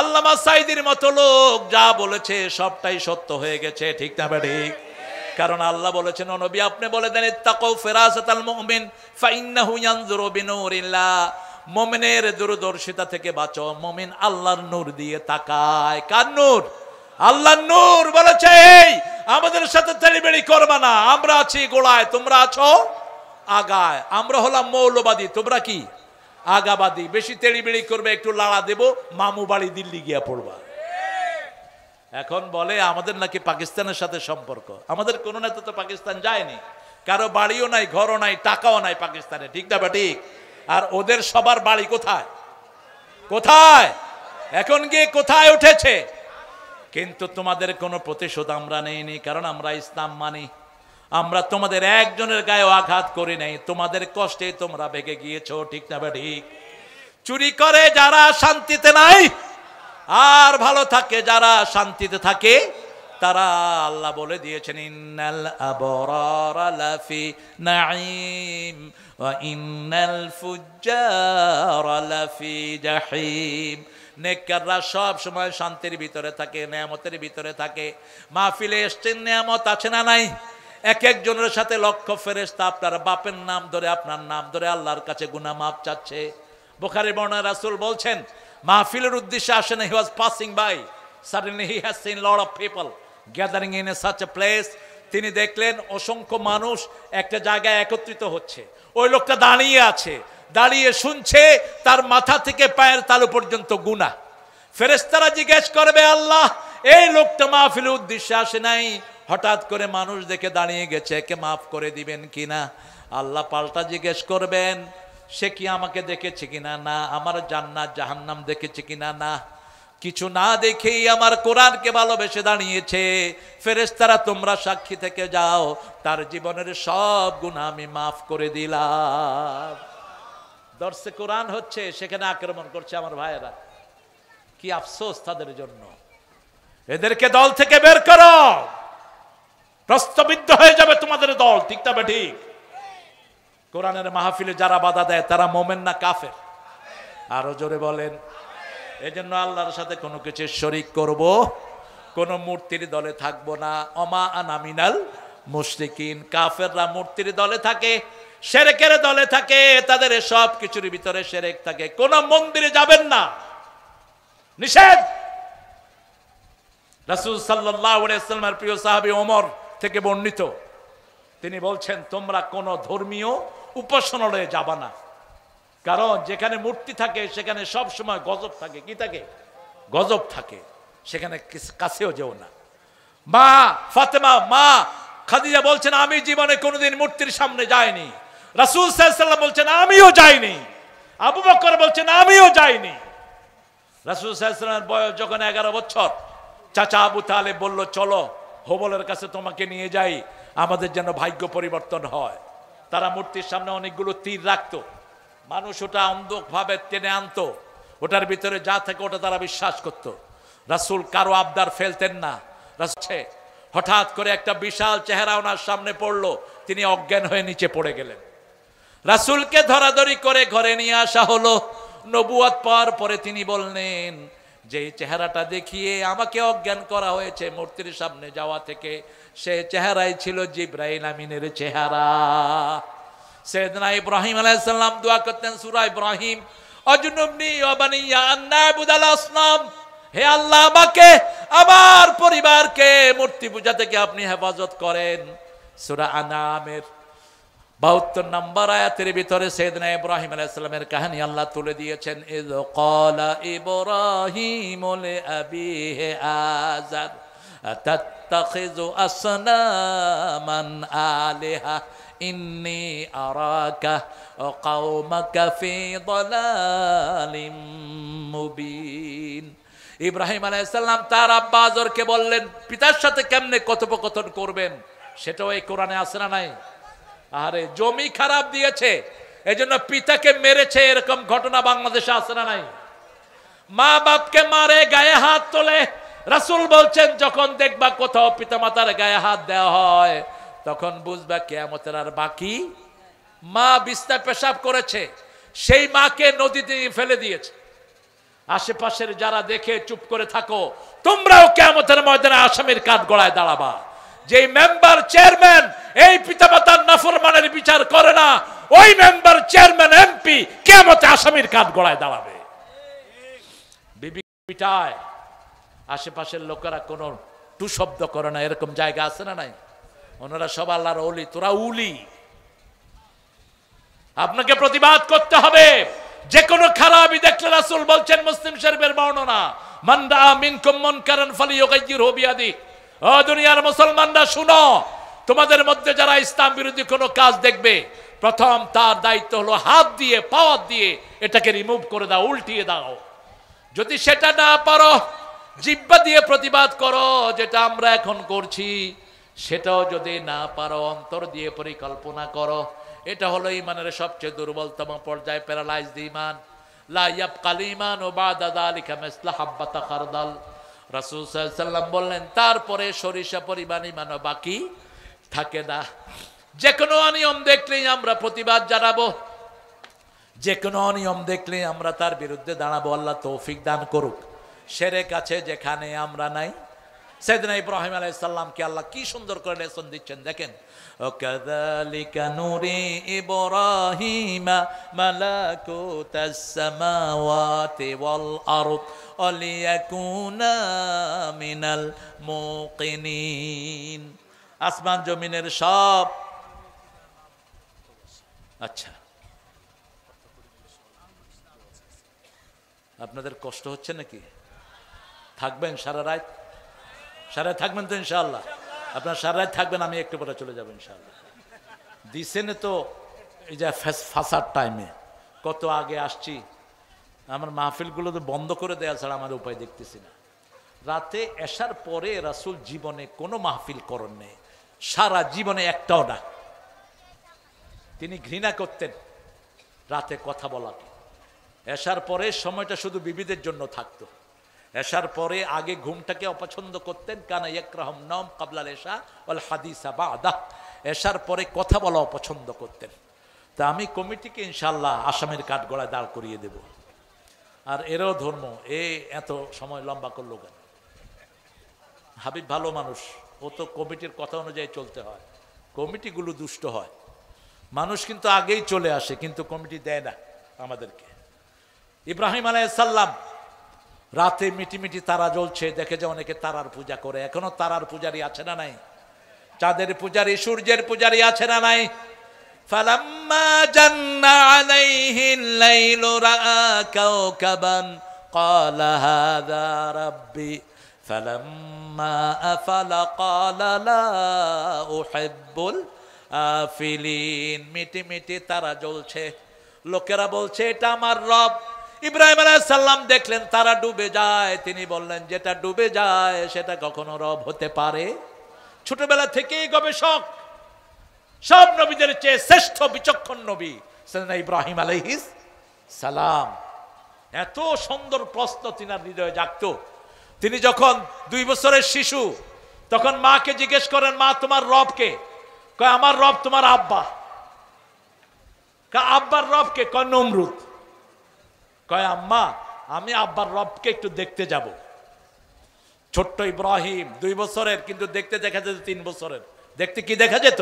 আল্লামা সাইদির মতো লোক যা বলেছে সবটাই সত্য হয়ে গেছে, ঠিক না ঠিক? কারণ আল্লাহ বলেছেন, ও নবী আপনি বলে দেন, ইত্তাকু ফিরাসাতাল মুমিন ফাইন্নাহু ইয়ানজুরু বিনূরিল্লাহ। মুমিনের দূরদর্শিতা থেকে বাঁচো। মুমিন আল্লাহর নূর দিয়ে তাকায়। কার নূর? আল্লাহর নূর। বলেছে এই আমাদের সাথে তেড়িবেড়ি করবা না, আমরা আছি গোড়ায়, তোমরা আছো আগায়। আমরা হলাম মৌলবাদী, তোমরা কি আগাবাদী। বেশি তেড়িবেড়ি করবে, একটু লাড়া দেব, মামু বাড়ি দিল্লি গিয়া পড়বা। এখন বলে আমাদের নাকি পাকিস্তানের সাথে সম্পর্ক। আমাদের কোন নেতা তো পাকিস্তান যায়নি, কারো বাড়িও নাই, ঘরও নাই, টাকাও নাই পাকিস্তানে, ঠিক না ঠিক? আর ওদের সবার বাড়ি কোথায়? কোথায়? এখন গিয়ে কোথায় উঠেছে? কিন্তু তোমাদের কোনো প্রতিশোধ আমরা নেইনি, কারণ আমরা ইসলাম মানি। আমরা তোমাদের একজনের গায়ে আঘাত করি নাই, তোমাদের কষ্টে তোমরা ভেগে গিয়েছো, ঠিক না ঠিক? চুরি করে যারা শান্তিতে নাই, আর ভালো থাকে যারা শান্তিতে থাকে, তারা আল্লাহ বলে দিয়েছেন ইন্নাল আবরারা লাফি নাঈম ওয়া ইন্নাল ফুজ্জারা লাফি জাহিম। নেককাররা সব সময় শান্তির ভিতরে থাকে, নেয়ামতের ভিতরে থাকে। মাহফিলে এসছেন, নেয়ামত আছে না নাই? এক একজনের সাথে লক্ষ ফেরেশতা আপনার বাপের নাম ধরে, আপনার নাম ধরে আল্লাহর কাছে গুনাহ মাফ চাচ্ছে। বুখারী বর্ণনায় রাসূল বলছেন মাহফিলের উদ্দেশ্যে আসেন, he was passing by, suddenly he has seen lot of people gathering in such a place. তিনি দেখলেন অসংখ্য মানুষ একটা জায়গায় একত্রিত হচ্ছে। ওই লোকটা দাঁড়িয়ে আছে, দাঁড়িয়ে শুনছে, তার মাথা থেকে পায়ের তালু পর্যন্ত গুনাহ। ফেরেশতারা জিজ্ঞেস করবে আল্লাহ, এই লোকটা মাহফিলের উদ্দেশ্যে আসে নাই, হঠাৎ করে মানুষ দেখে দাঁড়িয়ে গেছে, একে মাফ করে দিবেন কিনা? আল্লাহ পাল্টা জিজ্ঞেস করবেন, সে কি আমাকে দেখেছে কিনা? না। আমার জান্নাত জাহান্নাম দেখেছে কিনা? না। কিছু না দেখেই আমার কোরআনকে ভালোবেসে দাঁড়িয়েছে। ফেরেশতারা তোমরা সাক্ষী থেকে যাও, তার জীবনের সব গুনাহ আমি মাফ করে দিলাম। দর্শে কোরআন হচ্ছে, সেখানে আক্রমণ করছে আমার ভাইয়েরা। কি আফসোস তাদের জন্য। এদেরকে দল থেকে বের করো, প্রস্তবিদ্ধ হয়ে যাবে তোমাদের দল। ঠিক তবে ঠিক। কোরআনের মাহফিলে যারা বাধা দেয় তারা মোমেন না কাফের? আরো জোরে বলেন। এজন্য আল্লাহর সাথে কোনো কিছু শরীক করব, কোন মূর্তির দলে থাকবো না। অমা আনা মিনাল মুশরিকিন। কাফেররা মূর্তির দলে থাকে, শিরকের দলে থাকে, তাদের সব কিছুর ভিতরে শিরক থাকে। কোন মন্দিরে যাবেন না, নিষেধ। রাসূল সাল্লাল্লাহু আলাইহি ওয়াসাল্লামের প্রিয় সাহাবী ওমর থেকে বর্ণিত, তিনি বলছেন তোমরা কোন ধর্মীয় উপাসনালয়ে যাবা না, কারণ যেখানে মূর্তি থাকে সেখানে সব সময় গজব থাকে। কি থাকে? গজব থাকে। সেখানে কাছেও যেও না। মা ফাতেমা, মা খাদিজা বলছেন আমি জীবনে কোনোদিন মূর্তির সামনে যাইনি। রাসূল সাল্লাল্লাহু আলাইহি ওয়াসাল্লাম বলছেন আমিও যাইনি। আবু বকর বলছেন আমিও যাইনি। রাসূল সাল্লাল্লাহু আলাইহি ওয়াসাল্লামের বয়স যখন 11 বছর, চাচা আবু তালেব বলল চলো হোবলের কাছে তোমাকে নিয়ে যাই, আমাদের যেন ভাগ্য পরিবর্তন হয়। তারা মূর্তির সামনে অনেকগুলো তীর রাখতো, মানুষ ওটা অন্ধভাবে টেনে আনতো, ওটার ভিতরে যা থাকে ওটা তারা বিশ্বাস করত। রাসূল কারো আবদার ফেলতেন না। হঠাৎ করে একটা বিশাল চেহারা ওনার সামনে পড়লো, তিনি অজ্ঞান হয়ে নিচে পড়ে গেলেন। রাসূলকে ধরাধরি করে ঘরে নিয়ে আসা হলো। নবুয়ত পাওয়ার পরে তিনি বললেন যে চেহারাটা দেখিয়ে আমাকে অজ্ঞান করা হয়েছে মূর্তির সামনে যাওয়া থেকে, সে চেহারাই ছিল জিবরাইল আমিনের চেহারা। সাইয়েদনা ইব্রাহিম আলাইহিস সালাম দোয়া করতেন সূরা ইব্রাহিম, আজনুবনি ওয়া বানিয়া আন না'বুদাল আসনাম, হে আল্লাহ আমাকে আমার পরিবারকে মূর্তি পূজা থেকে আপনি হেফাজত করেন। সূরা আনামের 72 নম্বর আয়াতের ভিতরে সাইয়েদনা ইব্রাহিম আলাইহিস সালামের কাহিনী আল্লাহ তুলে দিয়েছেন। ইয ক্বালা ইব্রাহিম লিআবিহি আযার আতাত্তাখিযু আসনামান আলিহা ইন্নী আরাকা ওয়া কওমাকা ফি দালালিম মুবিন। ইব্রাহিম আলাইহিস সালাম তার আব্বা আজরকে বললেন পিতার সাথে কেমনে কথোপকথন করবেন, সেটাও এই কোরআনে আছে না নাই? আরে জমি খারাপ দিয়েছে এজন্য পিতাকে মেরেছে, এরকম ঘটনা বাংলাদেশে আছে না নাই? মা বাপকে মারে, গায়ে হাত তোলে। রাসূল বলছেন যখন দেখবা কোথাও পিতামাতার গায়ে হাত দেওয়া হয় তখন বুঝবা কিয়ামতের আর বাকি। মা বিছনায় পেশাব করেছে, সেই মাকে নদীতে ফেলে দিয়েছে। আশেপাশের যারা দেখে চুপ করে থাকো, তোমরাও কিয়ামতের ময়দানে আসামির কাঠ গড়ায় দাঁড়াবা। যে মেম্বার চেয়ারম্যান এই পিতামাতার নাফরমানের বিচার করে না, ওই মেম্বার চেয়ারম্যান এমপি কিয়ামতে আসামির কাঠ গড়ায় দাঁড়াবে। বিবি পিটায়, আশেপাশের লোকেরা কোনো টু শব্দ করে না, এরকম জায়গা আছে না নাই? ওনারা সব আল্লাহর ওলি, তোরা উলি। আপনাকে প্রতিবাদ করতে হবে। যে কোনো খারাপই দেখলে রাসূল বলছেন, মুসলিম শরীফের বর্ণনা, মান রাআ মিনকুম মুনকারান ফালিয়ুগাইয়িরহু বিয়াদিহি। ও দুনিয়ার মুসলমানরা শুনো, তোমাদের মধ্যে যারা ইসলাম বিরোধী কোনো কাজ দেখবে, প্রথম তার দায়িত্ব হলো হাত দিয়ে পাওয়ার দিয়ে এটাকে রিমুভ করে দাও, উল্টিয়ে দাও। যদি সেটা না পারো, জিহ্বা দিয়ে প্রতিবাদ করো, যেটা আমরা এখন করছি। সেটাও যদি না পারো, অন্তর দিয়ে পরিকল্পনা করো। এটা হলো ইমানের সবচেয়ে দুর্বলতম পর্যায়, প্যারালাইজড ঈমান। লা ইয়াবকাল ঈমানু বাদা যালিকা মিসলা হাব্বাতা খারদাল। রাসূল সাল্লাল্লাহু আলাইহি সাল্লাম বললেন, তারপরে সরিষা পরিমাণ ইমানও বাকি থাকে না। যে কোনো অনিয়ম দেখলেই আমরা প্রতিবাদ জানাবো, যে কোনো অনিয়ম দেখলেই আমরা তার বিরুদ্ধে দাঁড়াবো। আল্লাহ তৌফিক দান করুক। শিরক আছে যেখানে আমরা নাই। সাইয়েদনা ইব্রাহিম আলাইহিস সালামকে আল্লাহ কি সুন্দর করে লেসন দিচ্ছেন দেখেন, ওয়াকাযালিকা নুরি ইব্রাহিমা মালাকুতাস সামাওয়াতি ওয়াল আরদ ওয়ালিয়াকুনা মিনাল মুকিনিন। আসমান জমিনের সব, আচ্ছা আপনাদের কষ্ট হচ্ছে নাকি? থাকবেন সারা রাত? সারা রাত থাকবেন তো ইনশাআল্লাহ? আপনার সারা রাত থাকবেন, আমি একটু পরে চলে যাবো ইনশাআল্লাহ। দিছেন তো এই যে ফাঁসার টাইমে কত আগে আসছি, আমার মাহফিলগুলো তো বন্ধ করে দেওয়া ছাড়া আমাদের উপায় দেখতেছি না। রাতে এসার পরে রাসূল জীবনে কোনো মাহফিল করেন নেই, সারা জীবনে একটাও না। তিনি ঘৃণা করতেন রাতে কথা বলাকে। এসার পরে সময়টা শুধু বিবিদের জন্য থাকতো। এসার পরে আগে ঘুমটাকে অপছন্দ করতেন, কানা ইয়াকরাহুম নাওম ক্বাবলাল ইশা ওয়াল হাদিসা বা'দা। এসার পরে কথা বলা অপছন্দ করতেন। তা আমি কমিটিকে ইনশাআল্লাহ আসামের কাঠগড়ায় দাঁড় করিয়ে দেব। আর এরও ধর্ম এত সময় লম্বা করলো কেন? হাবিব ভালো মানুষ, ও তো কমিটির কথা অনুযায়ী চলতে হয়। কমিটিগুলো দুষ্ট হয়, মানুষ কিন্তু আগেই চলে আসে, কিন্তু কমিটি দেয় না আমাদেরকে। ইব্রাহিম আলাইহিস সালাম রাতে মিটিমিটি তারা জ্বলছে, দেখে যে অনেকে তারার পূজা করে। এখনো তারার পূজারি আছে না নাই? চাঁদের পূজারি, সূর্যের পূজারি আছে না নাই? ফালাম্মা জান্না আলাইহিল লাইলু রাআ কাওকাবান ক্বালা হাযা রাব্বি ফালাম্মা আফালা ক্বালা লা উহিব্বুল আফিলিন। মিটিমিটি তারা জ্বলছে, লোকেরা বলছে এটা আমার রব। ইব্রাহিম আলাইহিস সালাম দেখলেন তারা ডুবে যায়, তিনি বললেন যেটা ডুবে যায় সেটা কখনো রব হতে পারে? ছোটবেলা থেকেই গবেষক, সব নবীদের চেয়ে শ্রেষ্ঠ বিচক্ষণ নবী সাইয়েদনা ইব্রাহিম আলাইহিস সালাম। এত সুন্দর প্রশ্ন তিনার হৃদয়ে জাগতো। তিনি যখন 2 বছরের শিশু, তখন মাকে জিজ্ঞেস করেন, মা তোমার রব কে? কয় আমার রব তোমার আব্বা। কয় আব্বার রব কে? কয় নমরুদ। কয় আম্মা আমি আব্বার রবকে একটু দেখতে যাব। ছোট্ট ইব্রাহিম 2 বছরের, কিন্তু দেখতে দেখা যেত 3 বছরের। দেখতে কি দেখা যেত?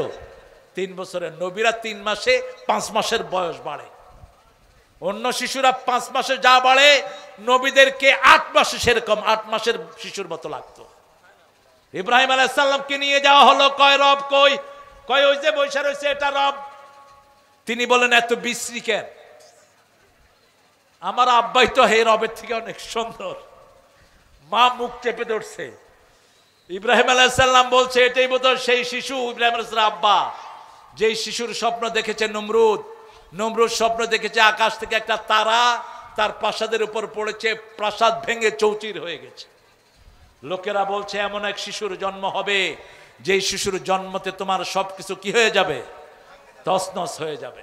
3 বছরের। নবীরা 3 মাসে 5 মাসের বয়স বাড়ে। অন্য শিশুরা 5 মাসে যা বাড়ে, নবীদেরকে 8 মাসে সেরকম 8 মাসের শিশুর মতো লাগতো। ইব্রাহিম আলাইহিস সালামকে নিয়ে যাওয়া হলো। কয় রব কই? কয় ওই যে বৈশা রয়েছে এটা রব। তিনি বলেন এত বিশ্রী কেন? আমার আব্বাই তো হে রবের থেকে অনেক সুন্দর। মা মুখ চেপে ধরছে। ইব্রাহিম আলাইহিস সালাম বলছে এটাই বোধহয় সেই শিশু ইব্রাহিম আলাইহিস সালাম আব্বা, যেই শিশুর স্বপ্ন দেখেছে নমরুদ। নমরুদ স্বপ্ন দেখেছে আকাশ থেকে একটা তারা তার প্রাসাদের উপর পড়েছে, প্রাসাদ ভেঙে চৌচির হয়ে গেছে। লোকেরা বলছে এমন এক শিশুর জন্ম হবে, যেই শিশুর জন্মতে তোমার সবকিছু কি হয়ে যাবে? তছনছ হয়ে যাবে।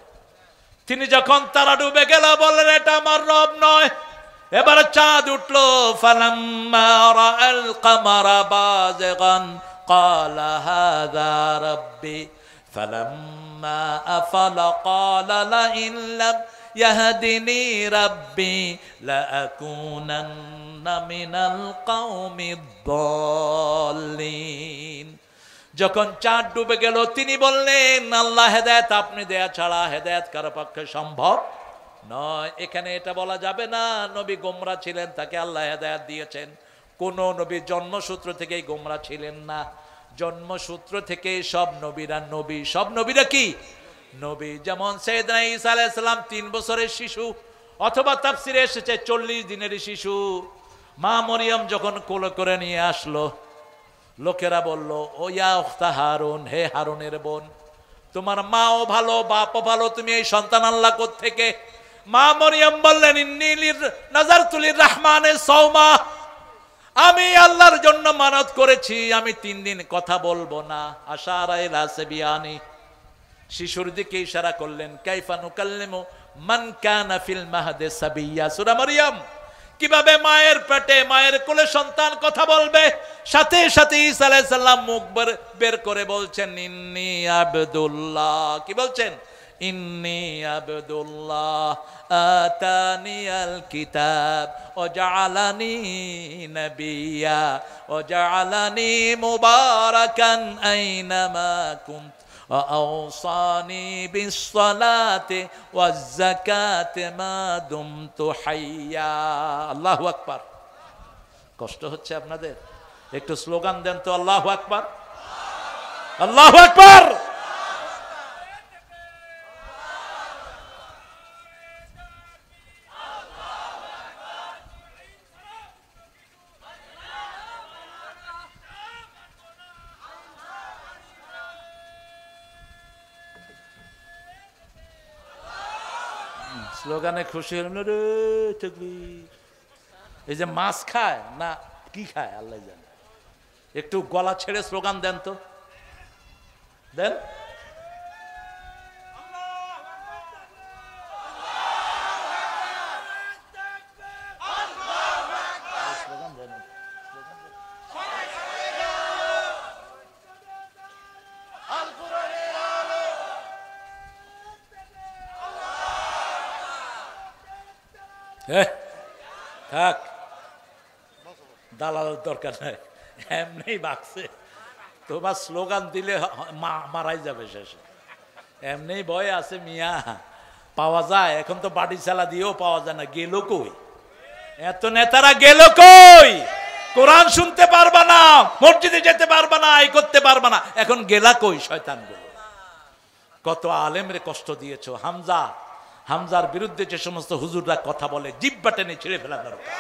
তিনি যখন তারা ডুবে গেল বললেন এটা আমার রব নয়। এবারে চাঁদ উঠলো। ফালাম্মা রাআল কামারা বাযিগান ক্বালা হাযা রাব্বি ফালাম্মা আফালা ক্বালা লা ইন লাম ইয়াহদিনি রাব্বি লাআকুনান্না মিনাল কওমিদ দাল্লিন। যখন চাঁদ ডুবে গেল তিনি বললেন আল্লাহ হেদায়েত আপনি দেয়া ছাড়া হেদায়েত কারো পক্ষে সম্ভব নয়। এখানে এটা বলা যাবে না নবী গোমরা ছিলেন, তাকে আল্লাহ হেদায়েত দিয়েছেন। কোন নবী জন্মসূত্র থেকেই গোমরা ছিলেন না। জন্মসূত্র থেকেই সব নবীরা নবী। সব নবীরা কি নবী। যেমন সাইয়েদনা ঈসা আলাইহিস সালাম 3 বছরের শিশু, অথবা তাফসিরে এসেছে 40 দিনের শিশু। মা মরিয়ম যখন কোলে করে নিয়ে আসলো, লোকেরা বলল ও ইয়া উখতা হারুন, হে হারুনের বোন, তোমার মাও ভালো বাপও ভালো, তুমি এই সন্তান আল্লাহ কোত্থেকে? মা মরিয়ম বললেন ইন্নী নাযারতু লিররহমানি সাওমা, আমি আল্লাহর জন্য মানত করেছি আমি 3 দিন কথা বলবো না। আশারা ইলা সাবিয়ানি, শিশুর দিকে ইশারা করলেন। কাইফা নুকাল্লিমু মান কানা ফিল মাহদি সাবিয়্যা, সূরা মারইয়াম। কিভাবে মায়ের পেটে মায়ের কোলে সন্তান কথা বলবে, সাথে সাথে ঈসা আলাইহিস সালাম মুখ বের করে বলছেন ইন্নী আবদুল্লাহ। কি বলছেন? ইন্নী আবদুল্লাহ আতানিয়াল কিতাব ওয়া জাআলানি নাবিয়্যা ওয়া জাআলানি মুবারাকান আইনামা কুনত ওয়া আওসানি বিস-সালাতি ওয়াজ-যাকাতি মা দুমতু হাইয়্যা। আল্লাহু আকবার। কষ্ট হচ্ছে আপনাদের? একটু স্লোগান দেন তো, আল্লাহু আকবার, আল্লাহু আকবার। স্লোগানে খুশি হলেন রে তাকবীর। এই যে মাছ খায় না কি খায় আল্লাহ জানে, একটু গলা ছেড়ে স্লোগান দেন তো, দেন। থাক, দালালের দরকার নাই, এমনি বাকছে। তোমার স্লোগান দিলে মারাই যাবে শেষে, এমনি ভয় আছে মিয়া। পাওয়া যায় এখন তো বাড়ি চালা দিয়েও পাওয়া যায় না। গেল কই এত নেতারা? গেল কই? কোরআন শুনতে পারবা না, মসজিদে যেতে পারবা না, এই করতে পারবা না, এখন গেলা কই শয়তানগুলো? কত আলেমরে কষ্ট দিয়েছো। হামজার বিরুদ্ধে যে সমস্ত হুজুররা কথা বলে জিহ্বা টেনে ছিঁড়ে ফেলা দরকার।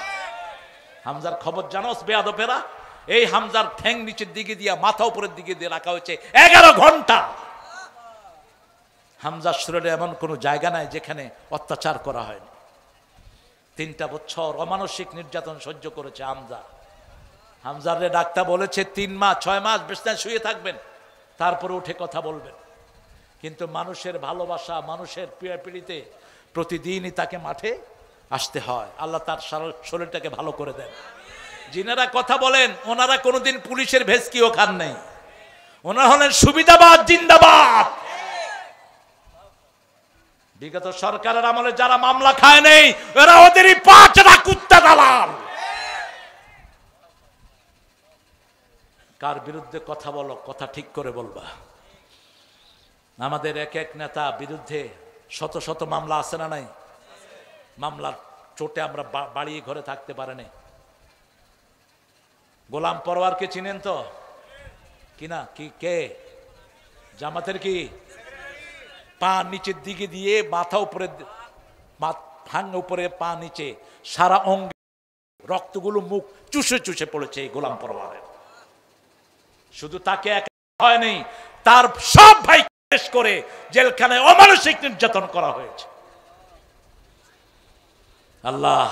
হামজার খবর জানোস বেয়াদবেরা? এই হামজার ঠ্যাং নিচের দিকে দিয়া মাথা উপরের দিকে দিয়ে রাখা হয়েছে 11 ঘন্টা। হামজার শরীরে এমন কোনো জায়গা নাই যেখানে অত্যাচার করা হয়নি। 3টা বছর অমানসিক নির্যাতন সহ্য করেছে হামজারে ডাক্তার বলেছে 3 মাস 6 মাস বিছানায় শুয়ে থাকবেন, তারপরে উঠে কথা বলবেন। কিন্তু মানুষের ভালোবাসা, মানুষের পীড়াপিড়িতে প্রতিদিনই তাকে মাঠে আসতে হয়। আল্লাহ তার শরীরটাকে ভালো করে দেন। যিনারা কথা বলেন ওনারা কোনোদিন পুলিশের ভেসকিও খান নাই, ওনারা হলেন সুবিধাবাদ জিন্দাবাদ। বিগত সরকারের আমলে যারা মামলা খায় নেই এরা ওদেরই 5টা কুত্তা দালাল। কার বিরুদ্ধে কথা বলো, কথা ঠিক করে বলবা। আমাদের এক এক নেতা বিরুদ্ধে শত শত মামলা আছে না নাই? মামলার চোটে আমরা বাড়িয়ে ঘরে থাকতে পারেনি। গোলাম পরওয়ারকে চিনেন তো? কিনা কি কে? জামাতের কি পা নিচের দিকে দিয়ে মাথা উপরে, ভাঙ উপরে, পা নিচে, সারা অঙ্গে রক্তগুলো মুখ চুষে চুষে পড়েছে এই গোলাম পরওয়ারের। শুধু তাকে এক হয়নি, তার সব ভাই করে জেলখানায় অমানসিক নির্যাতন করা হয়েছে। আল্লাহ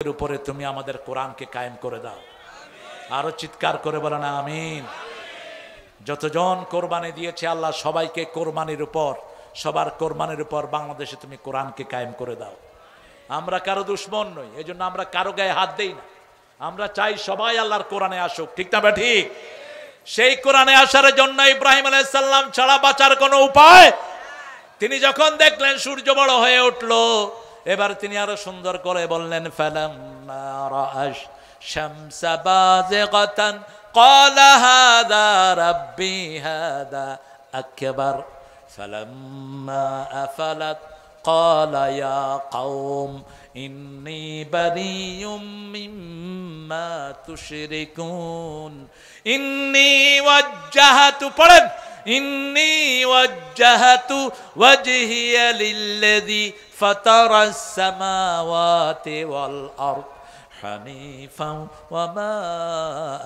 এর উপরে তুমি আমাদের কোরআনকে কায়েম করে দাও। আরো চিৎকার করে বলো না আমিন। যতজন কোরবানি দিয়েছে আল্লাহ সবাইকে কোরবানির উপর, সবার কোরবানির উপর বাংলাদেশে তুমি কোরআনকে কায়েম করে দাও। আমরা কারো দুশ্মন নই, এই জন্য আমরা কারো গায়ে হাত দেই না। আমরা চাই সবাই আল্লাহর কোরআনে আসুক, ঠিক না ঠিক? সেই কোরআনে আসার জন্য ইব্রাহিম আলাইহিস সালাম ছাড়া বাঁচার কোনো উপায়। তিনি যখন দেখলেন সূর্য বড় হয়ে উঠলো, এবার তিনি আরো সুন্দর করে বললেন ফালাম্মা রাআশ শামসা বাযিগাতান ক্বালা হাযা রাব্বি হাযা আকবার ফালাম্মা আফালাত ক্বালা ইয়া কওম ইন্নী বারিয়ুম মিম্মা তুশরিকুন ইন্নী ওয়াজ্জাহাতু, পড়েন, ইন্নী ওয়াজ্জাহাতু ওয়াজহিয়া লিল্লাযী ফাতারাস সামাওয়াতি ওয়াল আরদ হানিফান ওয়া মা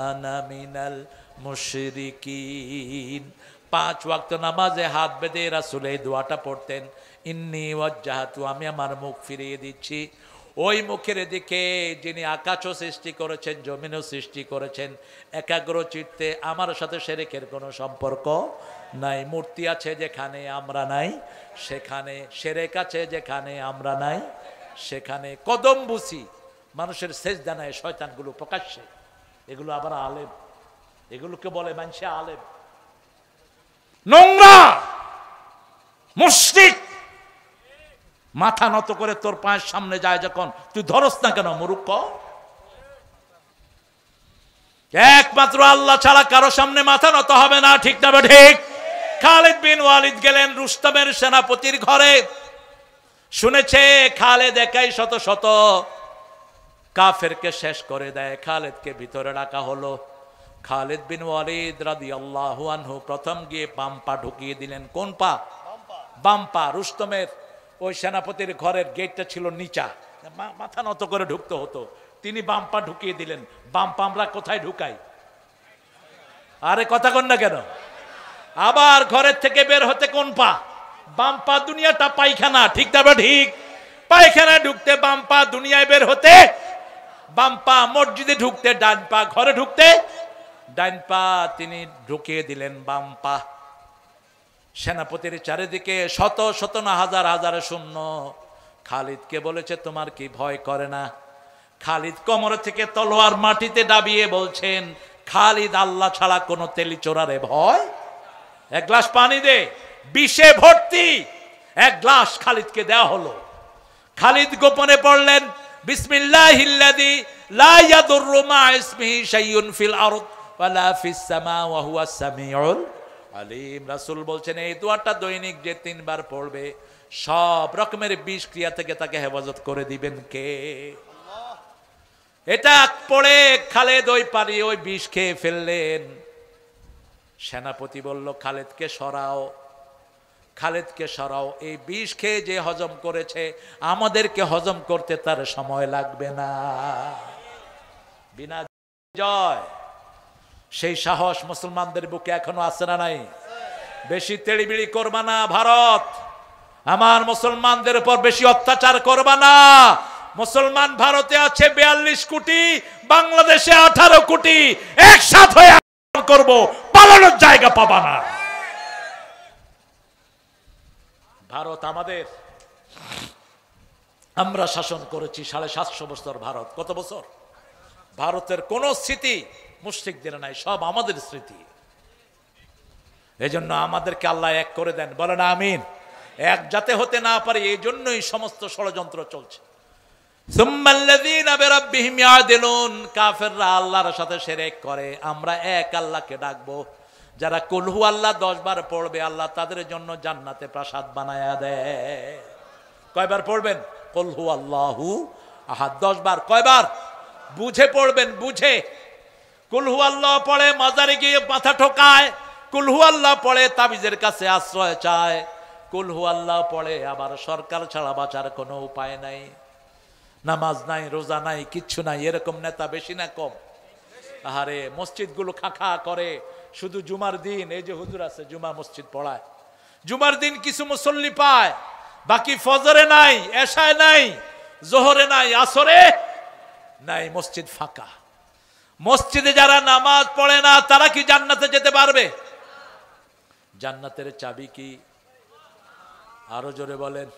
আনা মিনাল মুশরিকিন। 5 ওয়াক্ত নামাজে হাত বেঁধে রাসূল এই দোয়াটা পড়তেন, ইন্নী ওয়াজ্জাহাতু, আমি আমার মুখ ফিরিয়ে দিচ্ছি ওই মুখের দিকে যিনি আকাশও সৃষ্টি করেছেন, জমিনও সৃষ্টি করেছেন, একাগ্র চিত্তে। আমার সাথে শিরকের কোনো সম্পর্ক নাই। মূর্তি আছে যেখানে আমরা নাই সেখানে, শিরক আছে যেখানে আমরা নাই সেখানে, কদম বুসি মানুষের সেজদা নেয় শয়তানগুলো প্রকাশ্যে, এগুলো আবার আলেম, এগুলোকে বলে মানুষে আলেম। নোংরা মুশরিক, মাথা নত করে তোর পায়ের সামনে যায় যখন, তুই ধরস না কেন মূর্খ? একমাত্র আল্লাহ ছাড়া কারো সামনে মাথা নত হবে না, ঠিক না ঠিক? খালিদ বিন ওয়ালিদ গেলেন রুস্তমের সেনাপতির ঘরে, শুনেছে খালেদ একাই শত শত কাফেরকে শেষ করে দেয়। খালেদকে ভিতরে রাখা হলো। খালিদ বিন ওয়ালিদ রাদিয়াল্লাহু আনহু প্রথম গিয়ে বাম পা ঢুকিয়ে দিলেন। কোন পা? বাম পা। রুস্তমের ওই সেনাপতির ঘরের গেটটা ছিল নিচা, মাথা নত করে ঢুকতে হতো, তিনি বাম পা ঢুকিয়ে দিলেন। বাম পা আমরা কোথায় ঢুকাই? আরে কথা কন না কেন? আবার ঘরের থেকে বের হতে কোন পা? বাম পা। দুনিয়াটা পায়খানা, ঠিক না ঠিক? পায়খানায় ঢুকতে বাম পা, দুনিয়ায় বের হতে বাম পা। মসজিদে ঢুকতে ডান পা, ঘরে ঢুকতে ডান পা। তিনি ঢুকিয়ে দিলেন বাম পা। সেনাপতির চারিদিকে শত শত না হাজার হাজারে শূন্য। খালিদকে বলেছে তোমার কি ভয় করে না? খালিদ কোমর থেকে তলোয়ার মাটিতে দাবিয়ে বলছেন, খালিদ আল্লাহ ছাড়া কোনো তেলি চোরারে ভয়? এক গ্লাস পানি দে, বিষে ভর্তি এক গ্লাস খালিদকে দেওয়া হলো। খালিদ গোপনে পড়লেন বিসমিল্লাহিল্লাযী লা ইয়াদুররু মা ইসমিহি শাইউন ফিল আরদ ওয়ালা ফিস সামা ওয়া হুয়াস সামিউল আলিম। রাসূল বলছেন এই দোয়াটা দৈনিক যে 3 বার পড়বে সব রকমের বিষ ক্রিয়া থেকে তাকে হেফাজত করে দিবেন কে? এটা পড়ে খালিদ ওই পানি ওই বিষ খেয়ে ফেললেন। সেনাপতি বলল খালিদকে সরাও, খালিদকে সরাও, এই বিষ খেয়ে যে হজম করেছে আমাদেরকে হজম করতে তার সময় লাগবে না। বিনা জয় সেই সাহস মুসলমানদের বুকে এখনো আছে না নাই? বেশি তেড়িবিড়ি করবা না ভারত, আমার মুসলমানদের উপর বেশি অত্যাচার করবা না। মুসলমান ভারতে আছে 42 কোটি, বাংলাদেশে 18 কোটি, একসাথে হয়ে করব, পালানোর জায়গা পাবা না। ভারত আমাদের, আমরা শাসন করেছি 750 বছর। ভারত কত বছর? ভারতের কোন স্মৃতি মুশরিকদের নাই, সব আমাদের স্মৃতি। এজন্য আমাদেরকে আল্লাহ এক করে দেন, বলেন আমিন। এক যাতে হতে না পারে এই জন্যই সমস্ত ষড়যন্ত্র চলছে। সুম্মাল্লাযীনা বিরাব্বিহিম ইয়াদিলুন, কাফেররা আল্লাহর সাথে শিরক করে, আমরা এক আল্লাহকে ডাকবো। যারা কুল হু আল্লাহ 10 বার পড়বে আল্লাহ তাদের জন্য জান্নাতে প্রাসাদ বানায়া দেয়। কয়বার পড়বেন? কুল হু আল্লাহু আহাদ 10 বার। কয়বার? বুঝে পড়বেন, বুঝে। কুল হু আল্লাহ পড়ে মাজারে গিয়ে মাথা ঠোকায়, কুল হু আল্লাহ পড়ে তাবিজের কাছে আশ্রয় চায়, কুল হু আল্লাহ পড়ে আবার সরকার ছাড়া বাঁচার কোনো উপায় নাই, নামাজ নাই, রোজা নাই, কিচ্ছু নাই। এরকম নেতা বেশি না কম? আহারে মসজিদগুলো খাখা করে, শুধু জুমার দিন এই যে হুজুর আছে জুমা মসজিদ পড়ায়, জুমার দিন কিছু মুসল্লি পায়, বাকি ফজরে নাই, এশায় নাই, জোহরে নাই, আসরে নাই, মসজিদ ফাঁকা। মসজিদে যারা নামাজ পড়ে না তারা কি জান্নাতে যেতে পারবে? জান্নাতের চাবি কি? আরো জোরে বলেন।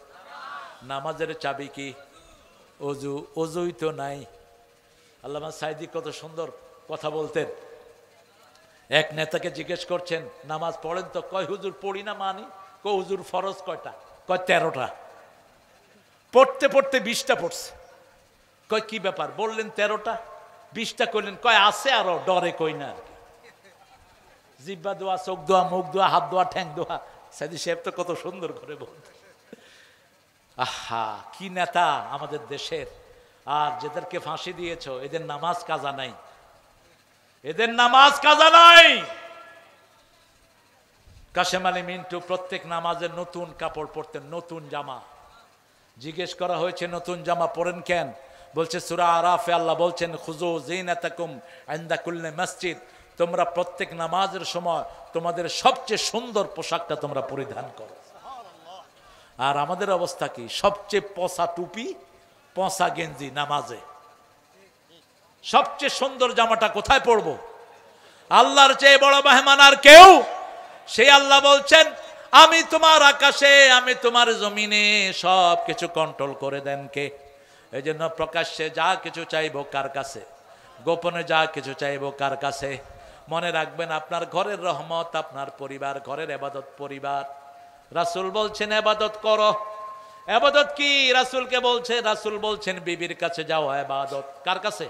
নামাজের চাবি কি? অজু। অজুই তো নাই। আল্লামা সাইদি কত সুন্দর কথা বলতেন। এক নেতাকে জিজ্ঞেস করছেন নামাজ পড়েন তো? কয় হুজুর পড়ি না মানি। কয় হুজুর ফরজ কয়টা? কয় 13টা। পড়তে পড়তে 20টা পড়ছে। কয় কি ব্যাপার? বললেন 13টা, 20টা কইলেন। কয় আছে আরো, ডরে কই না আর কি। জিব্বা দোয়া, চোখ দোয়া, মুখ দোয়া, হাত দোয়া, ঠ্যাং দোয়া। সাইদি সাহেব তো কত সুন্দর করে বলতেন। আহা কি নেতা আমাদের দেশের। আর যাদেরকে ফাঁসি দিয়েছ এদের নামাজ কাজা নাই, এদের নামাজ কাজা নাই। কাশেম আলী মিন্টু প্রত্যেক নামাজের নতুন কাপড় পরতেন, নতুন জামা। জিজ্ঞেস করা হয়েছে নতুন জামা পরেন কেন? বলছে সূরা আরাফে আল্লাহ বলছেন খুযু যিনাতাকুম ইনদা কুল্লি মসজিদ, তোমরা প্রত্যেক নামাজের সময় তোমাদের সবচেয়ে সুন্দর পোশাকটা তোমরা পরিধান করো। আর আমাদের অবস্থা কি? সবচেয়ে পচা টুপি, পচা গেঞ্জি নামাজে। সবচেয়ে সুন্দর জামাটা কোথায় পরবো? আল্লাহর চেয়ে বড় মেহমান আর কেউ? সেই আল্লাহ বলছেন আমি তোমার আকাশে, আমি তোমার জমিনে সব কিছু কন্ট্রোল করে দেন কে? এই জন্য প্রকাশ্যে যা কিছু চাইবো কার কাছে, গোপনে যা কিছু চাইবো কার কাছে। মনে রাখবেন আপনার ঘরের রহমত আপনার পরিবার, ঘরের ইবাদত পরিবার। রাসূল বলছেন ইবাদত করো। ইবাদত কি? রাসূলকে বলছে, রাসূল বলছেন বিবির কাছে যাও ইবাদত। কার কাছে?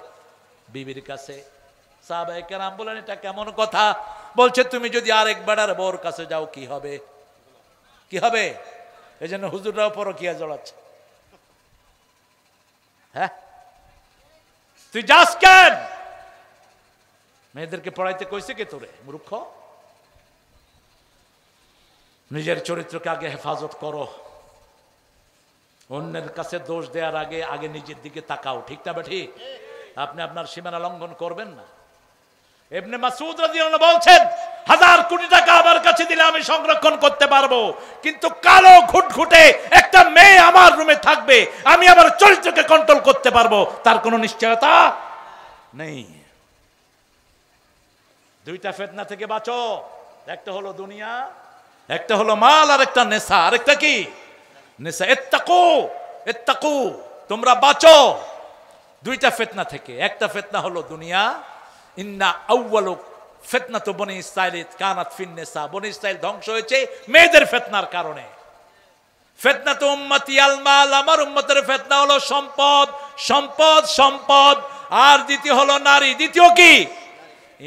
বিবির কাছে। সাহাবায়ে কেরাম বলেন এটা কেমন কথা? বলছে তুমি যদি আরেক বেড়ার বউর কাছে যাও কি হবে? কি হবে? এই জন্য হুজুররাও পরকিয়া জড়াচ্ছে। হ্যাঁ, তুই যাস কেন? মেয়েদেরকে পড়াইতে কইছে কে তোরে মূর্খ? নিজের চরিত্রকে আগে হেফাজত করো। অন্যের কাছে দোষ দেওয়ার আগে আগে নিজের দিকে তাকাও। ঠিক না ঠিক? আপনি আপনার সীমানা লঙ্ঘন করবেন না। ইবনে মাসউদ রাদিয়াল্লাহু আনহু বলছেন 1000 কোটি টাকা আমার কাছে দিলে আমি সংরক্ষণ করতে পারবো, কিন্তু কালো ঘুটঘুটে একটা মেয়ে আমার রুমে থাকবে, আমি আমার চরিত্রকে কন্ট্রোল করতে পারবো, তার কোনো নিশ্চয়তা নেই। দুইটা ফিতনা থেকে বাঁচো। একটা হলো দুনিয়া, একটা হলো মাল, আর একটা নেশা। আরেকটা কি? নেশা। ইত্তাকু, ইত্তাকু, তোমরা বাঁচো দুইটা ফিতনা থেকে। একটা ফিতনা হলো দুনিয়া। ইন্না আউয়ালু ফিতনাতু বনি ইসরাঈল কানাত ফিন নিসা। বনি ইসরাঈল ধ্বংস হয়েছে মেয়েদের ফিতনার কারণে। ফিতনাতু উম্মতি আল মাল, আমার উম্মতের ফিতনা হলো সম্পদ, সম্পদ, সম্পদ। আর দ্বিতীয় হলো নারী। দ্বিতীয় কি?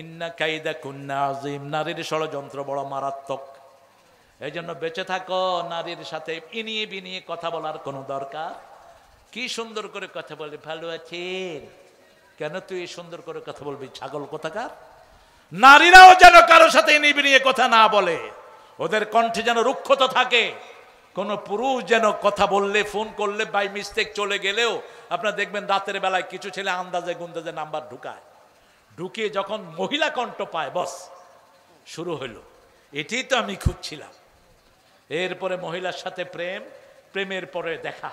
ইন্না কাইদা কুন্না আযীম, নারীর ষড়যন্ত্র বড় মারাত্মক। এই জন্য বেঁচে থাকো। নারীর সাথে ইনিয়ে বিনিয়ে কথা বলার কোনো দরকার? কি সুন্দর করে কথা বলে, ভালো আছেন? কেন তুই সুন্দর করে কথা বলবি ছাগল কোথাকার? নারীরাও যেন কারোর সাথে ইনিয়ে বিনিয়ে কথা না বলে, ওদের কণ্ঠে যেন রুক্ষতা থাকে। কোন পুরুষ যেন কথা বললে, ফোন করলে বাই মিস্টেক চলে গেলেও আপনারা দেখবেন রাতের বেলায় কিছু ছেলে আন্দাজে গুন্দাজে নাম্বার ঢুকায়, ঢুকিয়ে যখন মহিলা কণ্ঠ পায় বস শুরু হইল, এটি তো আমি খুঁজছিলাম। এরপরে মহিলার সাথে প্রেম, প্রেমের পরে দেখা,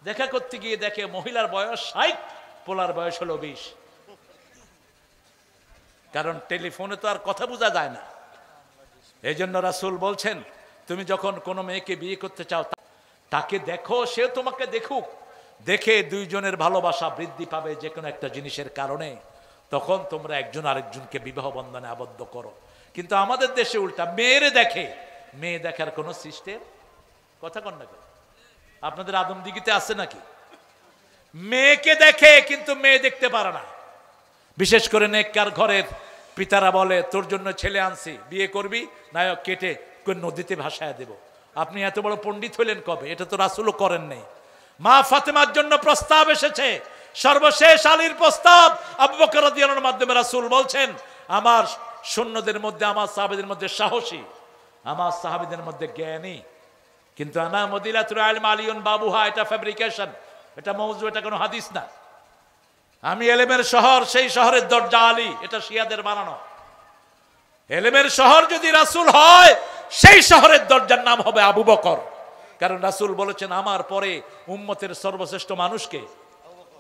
দেখা করতে গিয়ে দেখে মহিলার বয়স 60, পোলার বয়স হলো 20। কারণ টেলিফোনে তো আর কথা বোঝা যায় না। এই জন্য রাসূল বলছেন তুমি যখন কোনো মেয়েকে বিয়ে করতে চাও তাকে দেখো, সে তোমাকে দেখুক, দেখে দুইজনের ভালোবাসা বৃদ্ধি পাবে যে কোনো একটা জিনিসের কারণে। তখন তোমরা একজন আরেকজনকে বিবাহ বন্ধনে আবদ্ধ করো। কিন্তু আমাদের দেশে উল্টা, মেয়েরে দেখে, মেয়ে দেখার কোনো সিস্টেম কথা কন না। আপনাদের আদমদিঘিতে আছে নাকি? মেয়েকে দেখে কিন্তু মেয়ে দেখতে পারে না। বিশেষ করে নেককার ঘরের পিতারা বলে তোর জন্য ছেলে আনছি, বিয়ে করবি, নায়ক কেটে নদীতে ভাসায় দেব। আপনি এত বড় পণ্ডিত হইলেন কবে? এটা তো রাসূলও করেন নাই। মা ফাতেমার জন্য প্রস্তাব এসেছে, সর্বশেষ আলীর প্রস্তাব আবু বকর রাদিয়াল্লাহু আনহুর মাধ্যমে। রাসূল বলছেন আমার সৈন্যদের মধ্যে, আমার সাহাবীদের মধ্যে সাহসী, আমার সাহাবীদের মধ্যে জ্ঞানী, কিন্তু আনা মদিনাতুল ইলম আলিয়ুন বাবুহা, এটা ফ্যাব্রিকেশন, এটা মওযু, এটা কোনো হাদিস না। আমি এলেমের শহর, সেই শহরের দরজা আলী, এটা শিয়াদের বানানো। এলেমের শহর যদি রাসূল হয়, সেই শহরের দরজার নাম হবে আবু বকর। কারণ রাসূল বলেছেন আমার পরে উম্মতের সর্বশ্রেষ্ঠ মানুষকে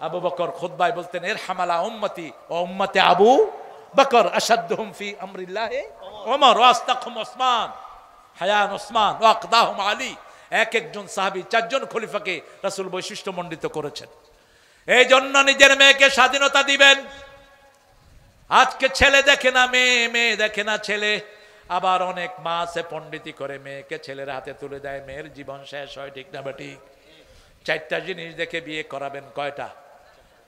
আবু বকর। খুতবায় বলতেন ইরহামালা উম্মতি ও উম্মতে আবু বকর আশাদ্দুহুম ফি আমরিল্লাহ ওমর ওয়া আস্তাকহুম ওসমান হায়ান ওসমান ওয়া আকদাহুম আলী। এক একজন সাহাবী, 4 জন খলিফাকে রাসূল বৈশিষ্ট্যমণ্ডিত করেছেন। এই জন্য নিজের মেয়েকে স্বাধীনতা দিবেন। আজকে ছেলে দেখে না মেয়ে, মেয়ে দেখে না ছেলে। আবার অনেক মা আছে পণ্ডিতি করে মেয়েকে ছেলের হাতে তুলে দেয়, মেয়ের জীবন শেষ হয়। ঠিক না ঠিক? 4টা জিনিস দেখে বিয়ে করাবেন। কয়টা?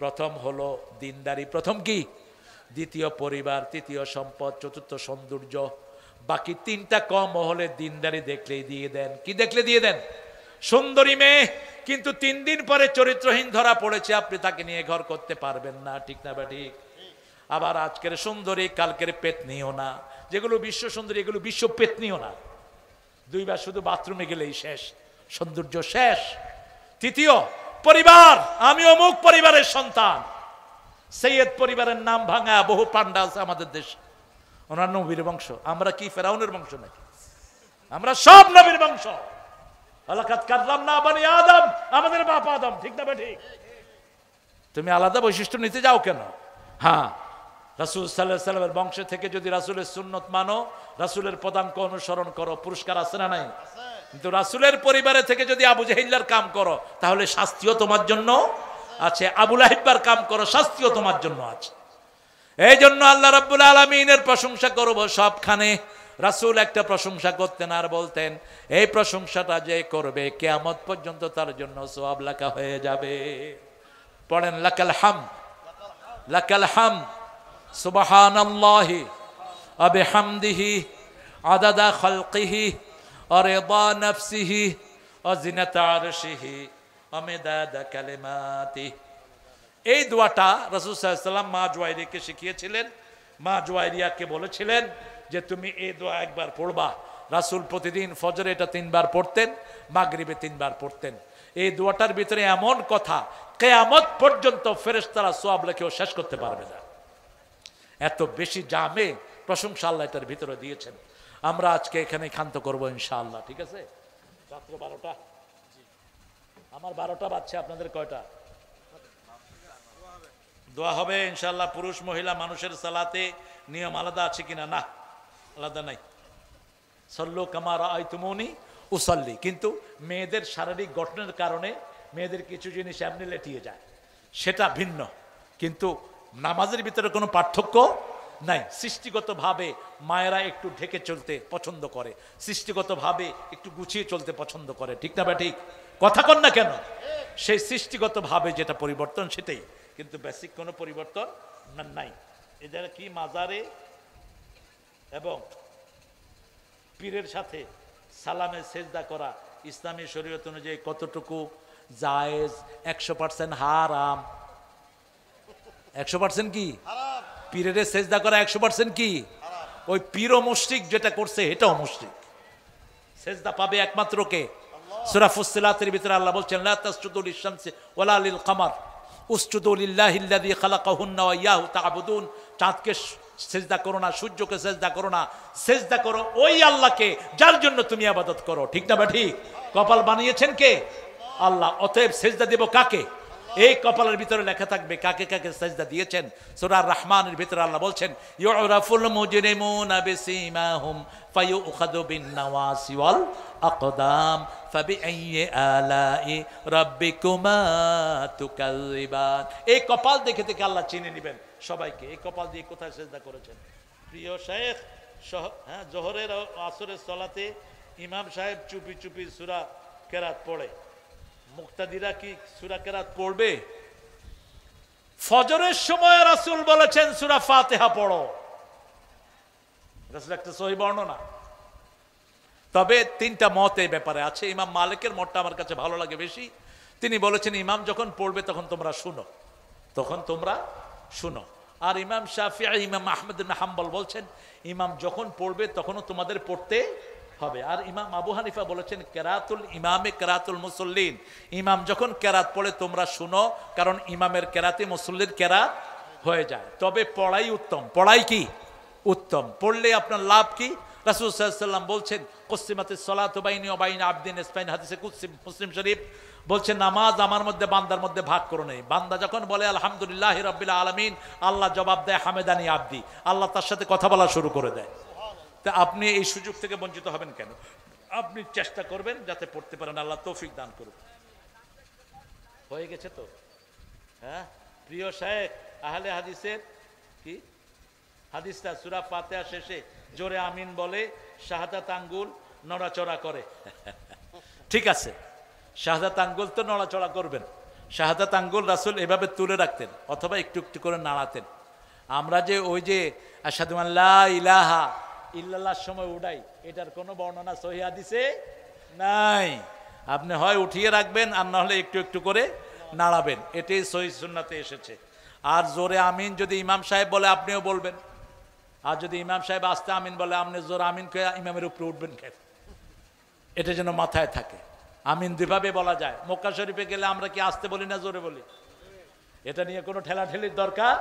প্রথম হলো দিনদারি, প্রথম কি? দ্বিতীয় পরিবার, তৃতীয় সম্পদ, চতুর্থ সৌন্দর্য। বাকি 3টা কম হলে দিনদারি দেখলেই দিয়ে দেন। কি দেখলে দিয়ে দেন? সুন্দরী মেয়ে, কিন্তু 3 দিন পরে চরিত্রহীন ধরা পড়েছে, আপনি তাকে নিয়ে ঘর করতে পারবেন না। ঠিক না ঠিক? আবার আজকের সুন্দরী কালকের পেতনিও না। যেগুলো বিশ্ব সুন্দরী এগুলো বিশ্ব পেতনিও না। 2 বার শুধু বাথরুমে গেলেই শেষ, সৌন্দর্য শেষ। তৃতীয় পরিবার, আমি অমুক পরিবারের সন্তান। সৈয়দ পরিবারের নাম ভাঙা বহু পান্ডা আছে আমাদের দেশে, ওনার নবীর বংশ। আমরা কি ফেরাউনের বংশ নাকি? আমরা সব নবীর বংশ। আলাকাত কাররামনা বনি আদম, আমাদের বাপ আদম। ঠিক না ঠিক? তুমি আলাদা বৈশিষ্ট্য নিতে যাও কেন? হ্যাঁ, রাসূল সাল্লাল্লাহু আলাইহি ওয়াসাল্লামের বংশ থেকে যদি রাসূলের সুন্নত মানো, রাসূলের পদাঙ্ক অনুসরণ করো, পুরস্কার আছে না নাই? কিন্তু রাসূলের পরিবারে থেকে যদি আবু জাহিল্লার কাম করো, তাহলে শাস্তিও তোমার জন্য আছে, আবু লাহিব্বার কাম করো, শাস্তিও তোমার জন্য আছে। এই জন্য আল্লাহ রাব্বুল আলামিনের প্রশংসা করব সবখানে। রাসূল একটা প্রশংসা করতেন আর বলতেন, এই প্রশংসাটা যে করবে কিয়ামত পর্যন্ত তার জন্য সওয়াব লেখা হয়ে যাবে। পড়েন লাকাল হামদ, লাকাল হামদ, সুবহানাল্লাহি ওয়া বিহামদিহি আদাদা খালকিহি ওয়া রিদা নাফসিহি ওয়া জিনাতা আরশিহি ওয়া মিদাদা কালিমাতিহি। এই দোয়াটা রাসূল সাল্লাল্লাহু আলাইহি ওয়াসাল্লাম মা জুয়াইরিয়াকে শিখিয়েছিলেন। মা জুয়াইরিয়াকে বলেছিলেন যে তুমি এই দোয়া একবার পড়বা। রাসূল প্রতিদিন ফজরে এটা 3 বার পড়তেন, মাগরিবে 3 বার পড়তেন। এই দোয়াটার ভিতরে এমন কথা, কিয়ামত পর্যন্ত ফেরেশতারা সওয়াব লিখেও শেষ করতে পারবে না। এত বেশি জামে প্রশংসা আল্লাহ এটার ভিতরে দিয়েছেন। আমরা আজকে এখানে ক্ষান্ত করব ইনশাআল্লাহ, ঠিক আছে? রাত্র 12টা, আমার 12টা বাজছে, আপনাদের কয়টা? দোয়া হবে ইনশাআল্লাহ। পুরুষ মহিলা মানুষের সালাতে নিয়ম আলাদা আছে কিনা? না, আলাদা নাই। সল্লু কামা রাআইতুমুনি উসাল্লি। কিন্তু মেয়েদের শারীরিক গঠনের কারণে মেয়েদের কিছু জিনিস এমনি লেটিয়ে যায়, সেটা ভিন্ন। কিন্তু নামাজের ভিতরে কোনো পার্থক্য নাই। সৃষ্টিগতভাবে মায়েরা একটু ঢেকে চলতে পছন্দ করে, সৃষ্টিগতভাবে একটু গুছিয়ে চলতে পছন্দ করে, ঠিক না? বা ঠিক কথা কন না কেন? সেই সৃষ্টিগতভাবে যেটা পরিবর্তন সেটাই, কিন্তু বেসিক কোনো পরিবর্তন নাই। এদের কি মাজারে এবং পীরের সাথে সালামে সেজদা করা ইসলামী শরীয়ত অনুযায়ী কতটুকু জায়েজ? 100% হারাম। 100% কি? পীরের সেজদা করা 100% কি? ওই পীর ও মুশরিক যেটা করছে এটাও মুশরিক। সেজদা পাবে একমাত্র কে? সূরা ফুসসিলাতের ভিতরে আল্লাহ বলছেন, লা তাসজুদু লিশ-শামসি ওয়ালা লিল কামার উসজুদু লিল্লাহিল্লাযী খালাকাহুন্না ওয়া ইয়াহু তা'বুদুন। চাঁদকে সেজদা করো না, সূর্যকে সেজদা করো না, সেজদা করো ওই আল্লাহকে যার জন্য তুমি ইবাদত করো, ঠিক না? বা ঠিক? কপাল বানিয়েছেন কে? আল্লাহ। অতএব সেজদা দেব কাকে? এই কপালের ভিতরে লেখা থাকবে কাকে কাকে সেজদা দিয়েছেন। সূরা রহমানের ভিতরে আল্লাহ বলছেন, ইউরাফুল মুজরিমুনা বিসীমাহুম ফায়ুখাযু বিন নাওয়াসি ওয়াল আকদাম ফাবিআইয়ি আলাই রাব্বিকুমা তুকাযিবান। এই কপাল দেখে দেখে আল্লাহ চিনে নেবেন সবাইকে। এই কপাল দিয়ে কোথায় সেজদা করেছেন? প্রিয় শেখ, জোহরের আসরের সালাতে ইমাম সাহেব চুপি চুপি সূরা কেরাত পড়ে, মুক্তাদিরা কি সূরা কেরাত পড়বে? ফজরের সময় রাসূল বলেছেন সূরা ফাতিহা পড়ো। রাসূল একটা সহিহ বর্ণনা। তবে 3টা মত এই ব্যাপারে আছে। ইমাম মালিকের মতটা আমার কাছে ভালো লাগে বেশি। তিনি বলেছেন ইমাম যখন পড়বে তখন তোমরা শুনো, তখন তোমরা শুনো। আর ইমাম শাফিঈ, ইমাম আহমদ ইবনে হাম্বল বলছেন ইমাম যখন পড়বে তখনও তোমাদের পড়তে হবে। আর ইমাম আবু হানিফা বলেছেন কেরাতুল ইমামে কেরাতুল মুসল্লিন। ইমাম যখন কেরাত পড়ে তোমরা শুনো, কারণ ইমামের কেরাতে মুসল্লির কেরাত হয়ে যায়। তবে পড়াই উত্তম। পড়াই কি উত্তম? পড়লে আপনার লাভ কি? রাসূল সাল্লাল্লাহু আলাইহি ওয়াসাল্লাম বলছেন কুসিমাতিস সালাতু বাইনি ওয়া বাইনা আবদিন ইসফাইন, হাদিসে কুদসি মুসলিম শরীফ বলছেন নামাজ আমার মধ্যে বান্দার মধ্যে ভাগ করে নেই। বান্দা যখন বলে আলহামদুলিল্লাহি রাব্বিল আলামিন, আল্লাহ জবাব দেয় হামেদানি আবদি। আল্লাহ তার সাথে কথা বলা শুরু করে দেয়। তা আপনি এই সুযোগ থেকে বঞ্চিত হবেন কেন? আপনি চেষ্টা করবেন যাতে পড়তে পারেন। আল্লাহ তৌফিক দান করুন। হয়ে গেছে তো? হ্যাঁ প্রিয় শেখ, আহলে হাদিসের কি হাদিসটা সূরা ফাতিহা শেষে জোরে আমিন বলে, শাহাদাত আঙ্গুল নড়াচড়া করে। ঠিক আছে, শাহাদাত আঙ্গুল তো নড়াচড়া করবেন। শাহাদাত আঙ্গুল রাসূল এভাবে তুলে রাখতেন অথবা একটু একটু করে নাড়াতেন। আমরা যে ওই যে আশহাদু আল্লা ইলাহা ইল্লাল্লাহর সময় উঠাই, এটার কোনো বর্ণনা সহিহ হাদিসে নাই। আপনি হয় উঠিয়ে রাখবেন আর না হলে একটু একটু করে নাড়াবেন, এটাই সহিহ সুন্নাতে এসেছে। আর জোরে আমিন যদি ইমাম সাহেব বলে আপনিও বলবেন, আর যদি ইমাম সাহেব আস্তে আমিন বলে আপনি জোরে আমিন কে ইমামের উপরে উঠবেন কেন? এটা যেন মাথায় থাকে। আমিন দুইভাবে বলা যায়। মক্কা শরীফে গেলে আমরা কি আস্তে বলি না জোরে বলি? এটা নিয়ে কোনো ঠেলাঠেলির দরকার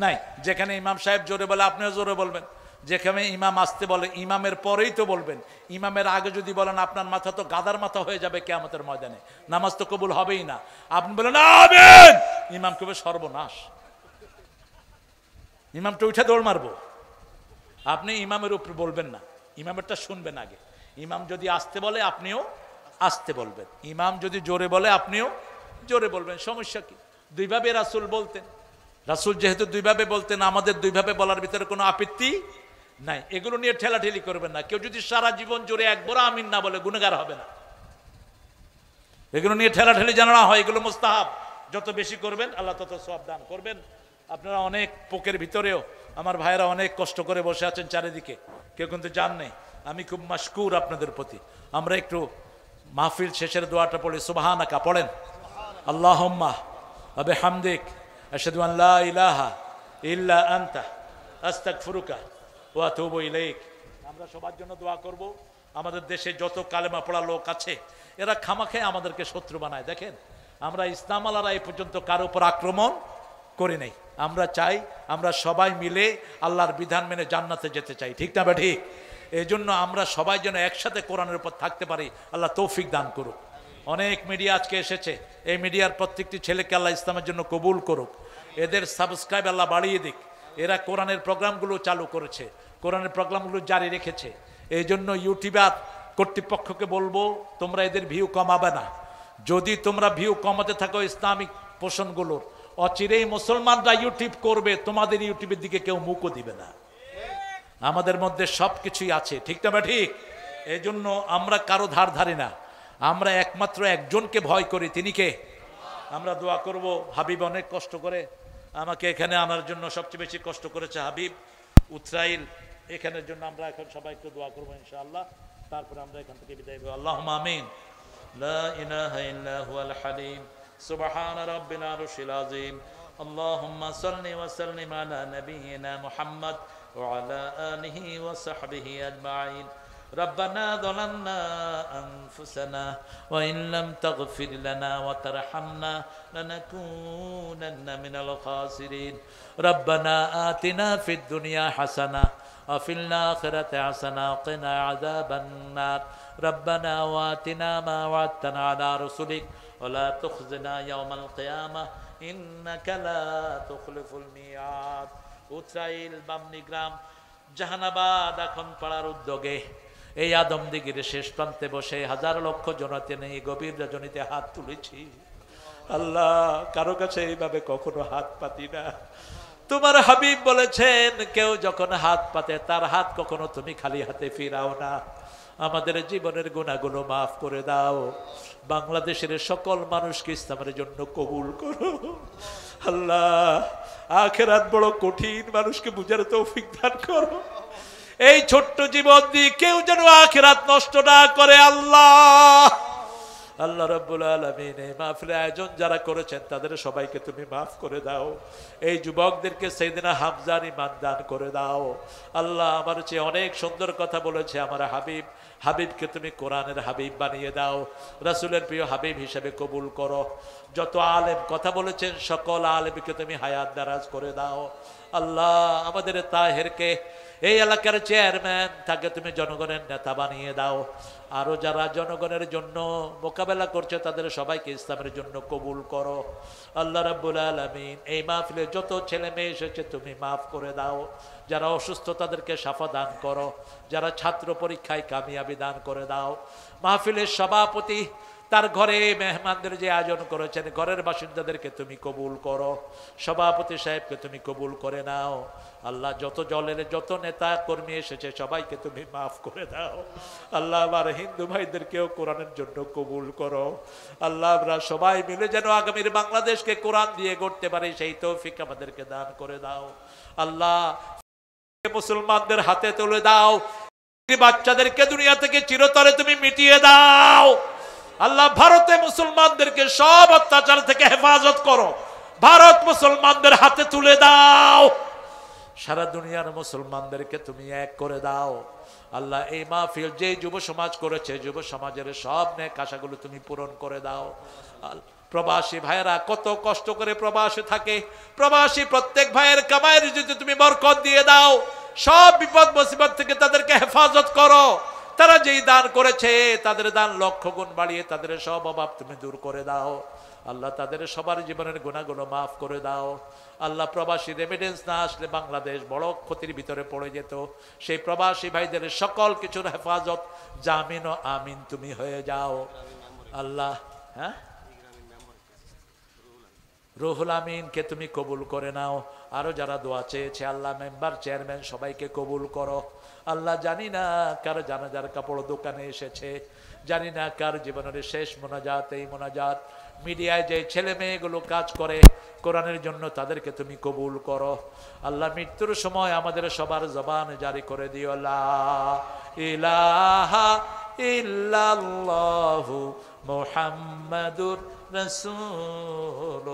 নাই। যেখানে ইমাম সাহেব জোরে বলে আপনিও জোরে বলবেন, যেখানে ইমাম আসতে বলে ইমামের পরেই তো বলবেন। ইমামের আগে যদি বলেন আপনার মাথা তো গাদার মাথা হয়ে যাবে কিয়ামতের ময়দানে, নামাজ তো কবুল হবেই না। আপনি বলেন আমিন, ইমাম কবে সর্বনাশ, ইমামটা উঠে দৌড় মারবো। আপনি ইমামের উপর বলবেন না, ইমামেরটা শুনবেন আগে। ইমাম যদি আসতে বলে আপনিও আসতে বলবেন, ইমাম যদি জোরে বলে আপনিও জোরে বলবেন। সমস্যা কি? দুইভাবে রাসূল বলতেন। রাসূল যেহেতু দুইভাবে বলতেন, আমাদের দুইভাবে বলার ভিতরে কোনো আপত্তি নাই। এগুলো নিয়ে ঠেলাঠেলি করবেন না। কেউ যদি সারা জীবন জুড়ে একবার আমিন না বলে গুনাহগার হবে না। এগুলো নিয়ে ঠেলাঠেলি যেন না হয়, এগুলো মুস্তাহাব। যত বেশি করবেন আল্লাহ তত সওয়াব দান করবেন। আপনারা অনেক পোকের ভিতরেও আমার ভাইয়েরা অনেক কষ্ট করে বসে আছেন চারিদিকে, কেউ কিন্তু জান নেই। আমি খুব মাশকুর আপনাদের প্রতি। আমরা একটু মাহফিল শেষের দোয়াটা পড়ি, সুবহানাকা পড়েন, আল্লাহুম্মা ওয়া বিহামদিক আশহাদু আন লা ইলাহা ইল্লা আনতা আস্তাগফিরুকা ওয়া আতুবু ইলাইক। আমরা সবার জন্য দোয়া করব। আমাদের দেশে যত কালেমা পড়া লোক আছে এরা খামাখে আমাদেরকে শত্রু বানায়। দেখেন, আমরা ইসলাম আলারা এই পর্যন্ত কারো উপর আক্রমণ করি নাই। আমরা চাই আমরা সবাই মিলে আল্লাহর বিধান মেনে জান্নাতে যেতে চাই, ঠিক না ঠিক? এই জন্য আমরা সবাই যেন একসাথে কোরআনের উপর থাকতে পারি, আল্লাহ তৌফিক দান করুক। অনেক মিডিয়া আজকে এসেছে, এই মিডিয়ার প্রত্যেকটি ছেলেকে আল্লাহ ইসলামের জন্য কবুল করুক, এদের সাবস্ক্রাইব আল্লাহ বাড়িয়ে দিক। এরা কোরআনের প্রোগ্রামগুলো চালু করেছে, কোরআনের প্রোগ্রামগুলো জারি রেখেছে। এই জন্য ইউটিউবার কর্তৃপক্ষকে বলবো, তোমরা এদের ভিউ কমাবে না। যদি তোমরা ভিউ কমাতে থাকো ইসলামিক পোষণগুলোর, অচিরেই মুসলমানরা ইউটিউব করবে, তোমাদের ইউটিউবের দিকে কেউ মুখও দিবে না। আমাদের মধ্যে সব কিছুই আছে, ঠিক না ঠিক? এই জন্য আমরা কারো ধার ধারি না, আমরা একমাত্র একজনকে ভয় করি, তিনি কে? আমরা দোয়া করব। হাবিব অনেক কষ্ট করে আমাকে এখানে আনার জন্য সবচেয়ে বেশি কষ্ট করেছে হাবিব উতরাইল। এখানের জন্য আমরা এখন সবাই একটু দোয়া করবো ইনশাআল্লাহ, তারপরে আমরা এখান থেকে বিদায় করব। আল্লাহুম্মা আমিন। লা ইলাহা ইল্লা হুয়াল হালিম সুবহান রাব্বিল আরশিল আযীম। আল্লাহুম্মা সাল্লি ওয়া সাল্লিম আলা নাবিয়িনা মুহাম্মদ ওয়া আলা আলিহি ওয়া সাহবিহি আজমাইন। ربنا ظلمنا أنفسنا وإن لم تغفر لنا وترحمنا لنكونن من الخاسرين. ربنا آتنا في الدنيا حسنة وفي الآخرة حسنة وقنا عذاب النار. ربنا وآتنا ما وعدتنا على رسلك ولا تخزنا يوم القيامة إنك لا تخلف الميعاد. উতরাইল বামনিগ্রাম জাহানাবাদ এখন পাড়ার উদ্যোগে এই আদমদিগির শেষ প্রান্তে বসে হাজার লক্ষ জনাতে নেই গভীর রজনীতে হাত তুলেছি। আল্লাহ, কারো কাছে এইভাবে কখনো হাত পাতি না। তোমার হাবিব বলেছেন, কেউ যখন হাত পাতে তার হাত কখনো তুমি খালি হাতে ফিরাও না। আমাদের জীবনের গুনাহগুলো মাফ করে দাও। বাংলাদেশের সকল মানুষকে ইসলামের জন্য কবুল করো। আল্লাহ, আখিরাত বড় কঠিন, মানুষকে বুঝার তৌফিক দান করো। এই ছোট্ট জীবন দিয়ে কেউ যেন আখিরাত নষ্ট না করে। আল্লাহ, আল্লাহ রাব্বুল আলামিন এই মাহফিলের আয়োজন যারা করেছেন তাদের সবাইকে তুমি মাফ করে দাও। এই যুবকদেরকে সাইয়েদনা হামজার ঈমান দান করে দাও। আল্লাহ, আমার চেয়ে অনেক সুন্দর কথা বলেছে আমার হাবিব, হাবিবকে তুমি কোরআনের হাবিব বানিয়ে দাও, রাসূলের প্রিয় হাবিব হিসেবে কবুল করো। যত আলেম কথা বলেছেন সকল আলেমকে তুমি হায়াত দারাজ করে দাও। আল্লাহ, আমাদের তাহেরকে এই এলাকার চেয়ারম্যান, তাকে তুমি জনগণের নেতা বানিয়ে দাও। আরো যারা জনগণের জন্য মোকাবেলা করছে তাদের সবাইকে ইসলামের জন্য কবুল করো। আল্লাহ রাব্বুল আলামিন, এই মাহফিলে যত ছেলে মেয়ে এসেছে তুমি মাফ করে দাও। যারা অসুস্থ তাদেরকে শাফা দান করো, যারা ছাত্র পরীক্ষায় কামিয়াবি দান করে দাও। মাহফিলের সভাপতি তার ঘরে মেহমানদের যে আয়োজন করেছেন ঘরের বাসিন্দাদেরকে তুমি কবুল করো। সভাপতি সাহেবকে তুমি কবুল করে নাও। আল্লাহ, যত দলের যত নেতা কর্মী এসেছে সবাইকে তুমি মাফ করে দাও। আল্লাহ, আমার হিন্দু ভাইদেরকেও কোরআনের জন্য কবুল করো। আল্লাহ, আমরা সবাই মিলে যেন আগামীর বাংলাদেশকে কোরআন দিয়ে গড়তে পারি সেই তৌফিক আমাদেরকে দান করে দাও। আল্লাহ, মুসলমানদের হাতে তুলে দাও। বাচ্চাদেরকে দুনিয়া থেকে চিরতরে তুমি মিটিয়ে দাও। আল্লাহ, ভারতে মুসলমানদেরকে সব অত্যাচার থেকে হেফাজত করো। ভারত মুসলমানদের হাতে তুলে দাও। সারা দুনিয়ার মুসলমানদেরকে তুমি এক করে দাও। আল্লাহ, এই মাহফিল যে যুব সমাজ করেছে যুব সমাজের সব নেক আশাগুলো তুমি পূরণ করে দাও। প্রবাসী ভাইয়েরা কত কষ্ট করে প্রবাসে থাকে, প্রবাসী প্রত্যেক ভাইয়ের কামাইয়ের যদি তুমি বরকত দিয়ে দাও, সব বিপদ মুসিবত থেকে তাদেরকে হেফাজত করো। তারা যেই দান করেছে তাদের দান লক্ষ গুণ বাড়িয়ে তাদের সব অভাব তুমি দূর করে দাও। আল্লাহ, তাদের সবার জীবনের গুনাহগুলো মাফ করে দাও। আল্লাহ, প্রবাসী রেমিডেন্স না আসলে বাংলাদেশ বড় ক্ষতির ভিতরে পড়ে যেত। সেই প্রবাসী ভাইদের সকল কিছুর হেফাজত জামিন ও আমিন তুমি হয়ে যাও। আল্লাহ, হ্যাঁ, রুহুল আমিনকে তুমি কবুল করে নাও। আরো যারা দোয়া চেয়েছে আল্লাহ, মেম্বার চেয়ারম্যান সবাইকে কবুল করো আল্লাহ। জানি না কার জানাজার কাপড় দোকানে এসেছে, জানি না কার জীবনের শেষ মোনাজাত এই মোনাজাত। মিডিয়ায় যে ছেলে মেয়েগুলো কাজ করে কোরআনের জন্য, তাদেরকে তুমি কবুল করো আল্লাহ। মৃত্যুর সময় আমাদের সবার জবান জারি করে দিও লা ইলাহা ইল্লাল্লাহু মুহাম্মাদুর রাসূলুল্লাহ।